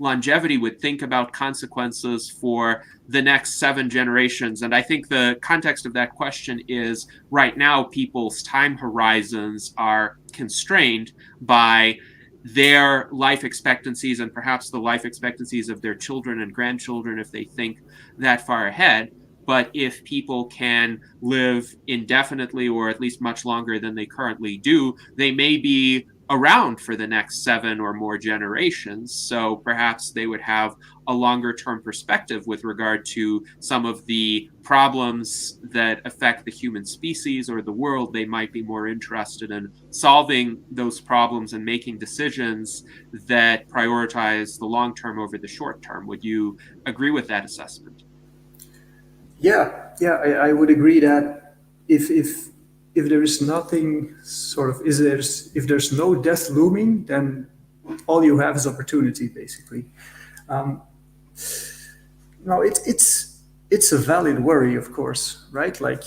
longevity would think about consequences for the next 7 generations. And I think the context of that question is right now people's time horizons are constrained by their life expectancies and perhaps the life expectancies of their children and grandchildren if they think that far ahead. But if people can live indefinitely, or at least much longer than they currently do, they may be around for the next 7 or more generations. So perhaps they would have a longer term perspective with regard to some of the problems that affect the human species or the world. They might be more interested in solving those problems and making decisions that prioritize the long term over the short term. Would you agree with that assessment? Yeah, I would agree that if there is nothing sort of if there's no death looming, then all you have is opportunity, basically. No, it's a valid worry, of course, right? Like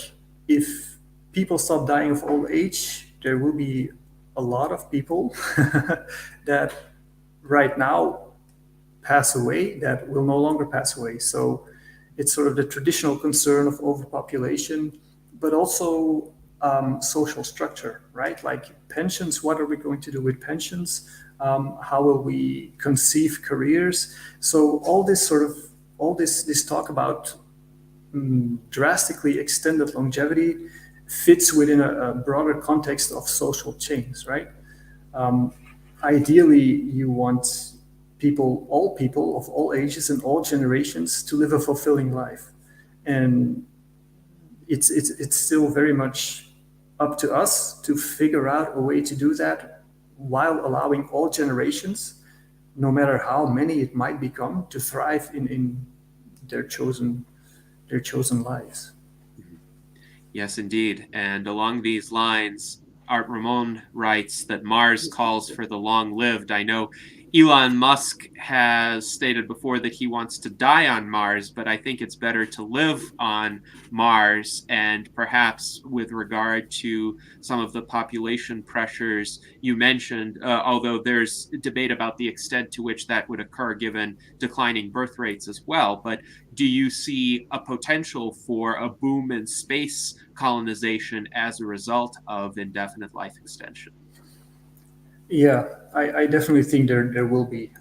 if people stop dying of old age, there will be a lot of people that right now pass away that will no longer pass away. So it's sort of the traditional concern of overpopulation, but also social structure, right? Like pensions, what are we going to do with pensions? How will we conceive careers? So all this talk about drastically extended longevity fits within a broader context of social change, right? Ideally, you want all people of all ages and all generations to live a fulfilling life. And it's still very much up to us to figure out a way to do that while allowing all generations, no matter how many it might become, to thrive in their chosen lives. Yes, indeed. And along these lines, Art Ramon writes that Mars calls for the long-lived. I know Elon Musk has stated before that he wants to die on Mars, but I think it's better to live on Mars. And perhaps with regard to some of the population pressures you mentioned, although there's debate about the extent to which that would occur given declining birth rates as well. But do you see a potential for a boom in space colonization as a result of indefinite life extension? Yeah, I definitely think there will be.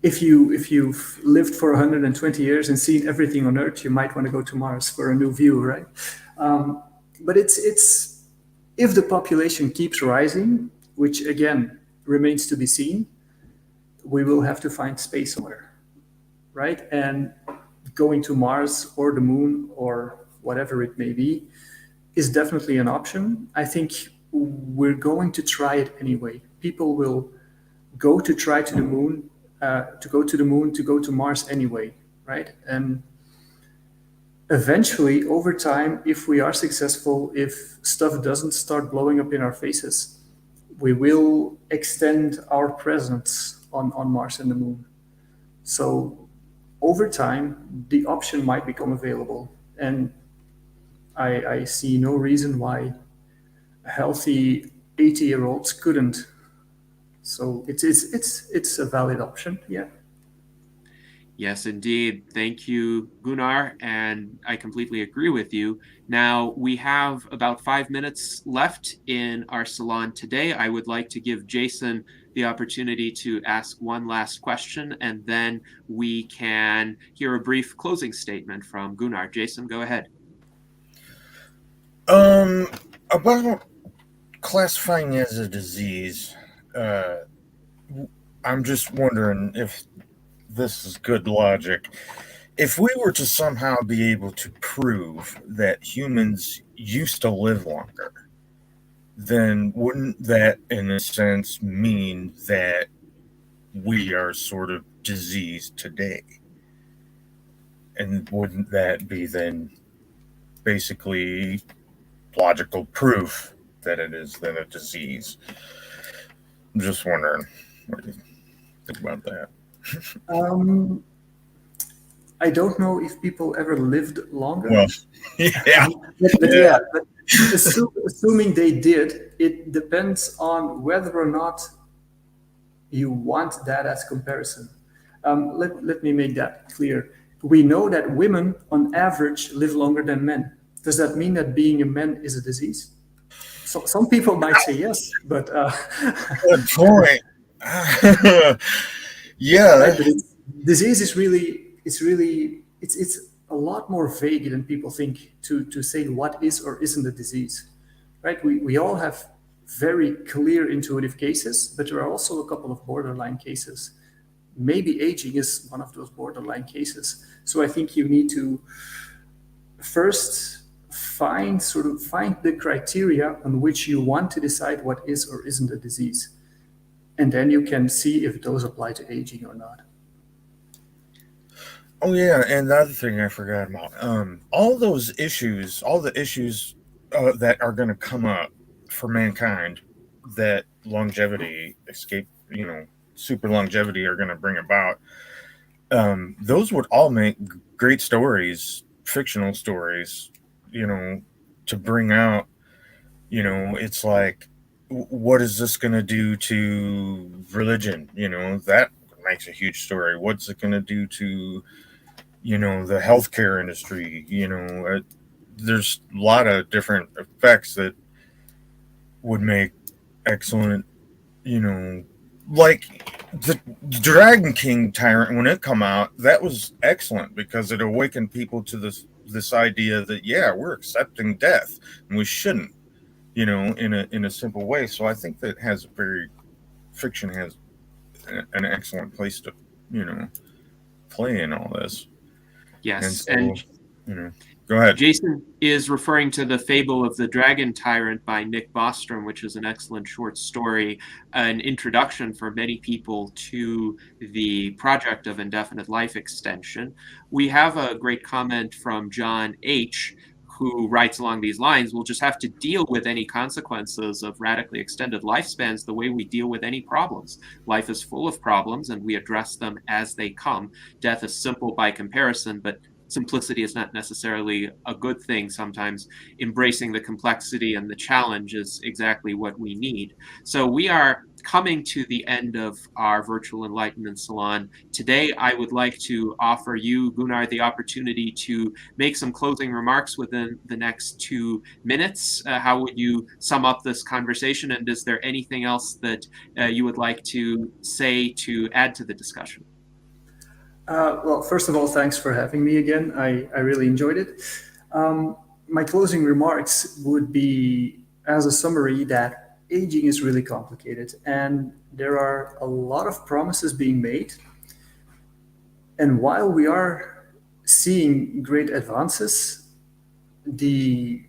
If you've lived for 120 years and seen everything on Earth, you might want to go to Mars for a new view, right? But it's if the population keeps rising, which again remains to be seen, we will have to find space somewhere, right? And going to Mars or the moon or whatever it may be is definitely an option. I think we're going to try it anyway. People will go to the moon, to go to Mars anyway, right? And eventually, over time, if we are successful, if stuff doesn't start blowing up in our faces, we will extend our presence on Mars and the moon. So over time, the option might become available. And I see no reason why healthy 80-year-olds couldn't. So it's a valid option, yeah. Yes, indeed. Thank you, Gunnar, and I completely agree with you. Now, we have about 5 minutes left in our salon today. I would like to give Jason the opportunity to ask one last question, and then we can hear a brief closing statement from Gunnar. Jason, go ahead. About classifying as a disease, I'm just wondering if this is good logic. If we were to somehow be able to prove that humans used to live longer, then wouldn't that, in a sense, mean that we are sort of diseased today? And wouldn't that be then basically logical proof that it is then a disease? I'm just wondering what you think about that. I don't know if people ever lived longer. Well, yeah. But assuming they did, it depends on whether or not you want that as comparison. Let me make that clear. We know that women, on average, live longer than men. Does that mean that being a man is a disease? So some people might say yes, but Good point. Yeah. right, but disease is it's a lot more vague than people think to say what is or isn't a disease, right? We all have very clear intuitive cases, but there are also a couple of borderline cases. Maybe aging is one of those borderline cases. So I think you need to first find the criteria on which you want to decide what is or isn't a disease. And then you can see if those apply to aging or not. Oh yeah, and the other thing I forgot about, all the issues that are going to come up for mankind, that longevity, super longevity are going to bring about. Those would all make great stories, fictional stories, to bring out. It's like, what is this going to do to religion? That makes a huge story. What's it going to do to the healthcare industry? There's a lot of different effects that would make excellent, like the Dragon King Tyrant, when it come out, that was excellent because it awakened people to this idea that, yeah, we're accepting death and we shouldn't, in a simple way. So I think that fiction has an excellent place to, play in all this. Yes, and so, go ahead. Jason is referring to The Fable of the Dragon Tyrant by Nick Bostrom, which is an excellent short story, an introduction for many people to the project of indefinite life extension. We have a great comment from John H., who writes along these lines: we'll just have to deal with any consequences of radically extended lifespans the way we deal with any problems. Life is full of problems, and we address them as they come. Death is simple by comparison, but simplicity is not necessarily a good thing. Sometimes embracing the complexity and the challenge is exactly what we need. So we are coming to the end of our virtual Enlightenment Salon. Today, I would like to offer you, Gunnar, the opportunity to make some closing remarks within the next 2 minutes. How would you sum up this conversation? And is there anything else that you would like to say to add to the discussion? Well, first of all, thanks for having me again. I really enjoyed it. My closing remarks would be, as a summary, that aging is really complicated and there are a lot of promises being made. And while we are seeing great advances, the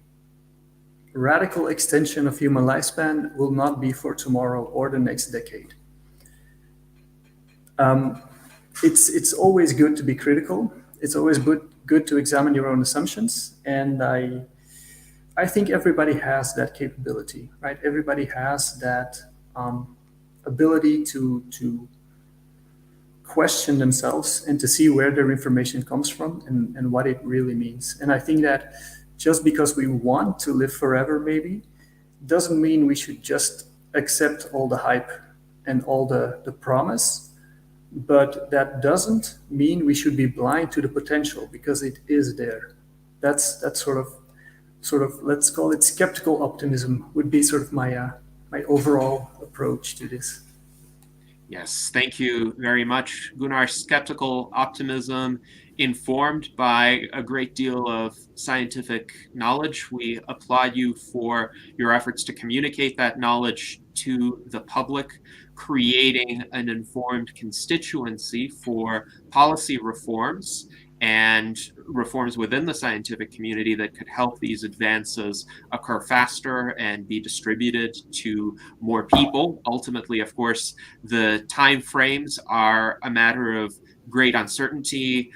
radical extension of human lifespan will not be for tomorrow or the next decade. It's always good to be critical. It's always good to examine your own assumptions. And I think everybody has that capability, right? Everybody has that ability to question themselves and to see where their information comes from and what it really means. And I think that just because we want to live forever, maybe, doesn't mean we should just accept all the hype and all the promise, but that doesn't mean we should be blind to the potential, because it is there. That's sort of let's call it skeptical optimism would be sort of my overall approach to this. Yes, thank you very much, Gunnar. Skeptical optimism, informed by a great deal of scientific knowledge. We applaud you for your efforts to communicate that knowledge to the public, creating an informed constituency for policy reforms and reforms within the scientific community that could help these advances occur faster and be distributed to more people. Ultimately, of course, the time frames are a matter of great uncertainty.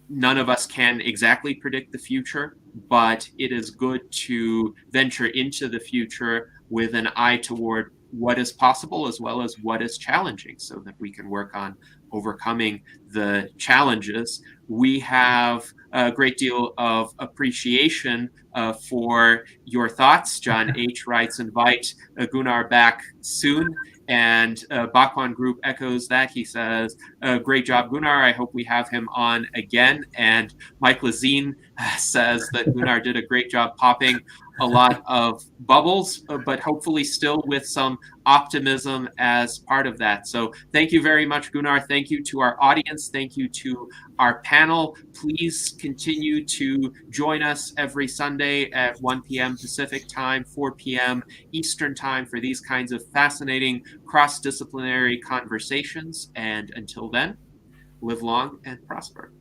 None of us can exactly predict the future, but it is good to venture into the future with an eye toward what is possible as well as what is challenging, so that we can work on overcoming the challenges. We have a great deal of appreciation for your thoughts. John H. writes, invite Gunnar back soon. And Bakwan Group echoes that. He says, great job, Gunnar. I hope we have him on again. And Mike Lazine says that Gunnar did a great job popping a lot of bubbles, but hopefully still with some optimism as part of that. So thank you very much, Gunnar. Thank you to our audience. Thank you to our panel. Please continue to join us every Sunday at 1 p.m. Pacific time, 4 p.m. Eastern time for these kinds of fascinating cross-disciplinary conversations. And until then, live long and prosper.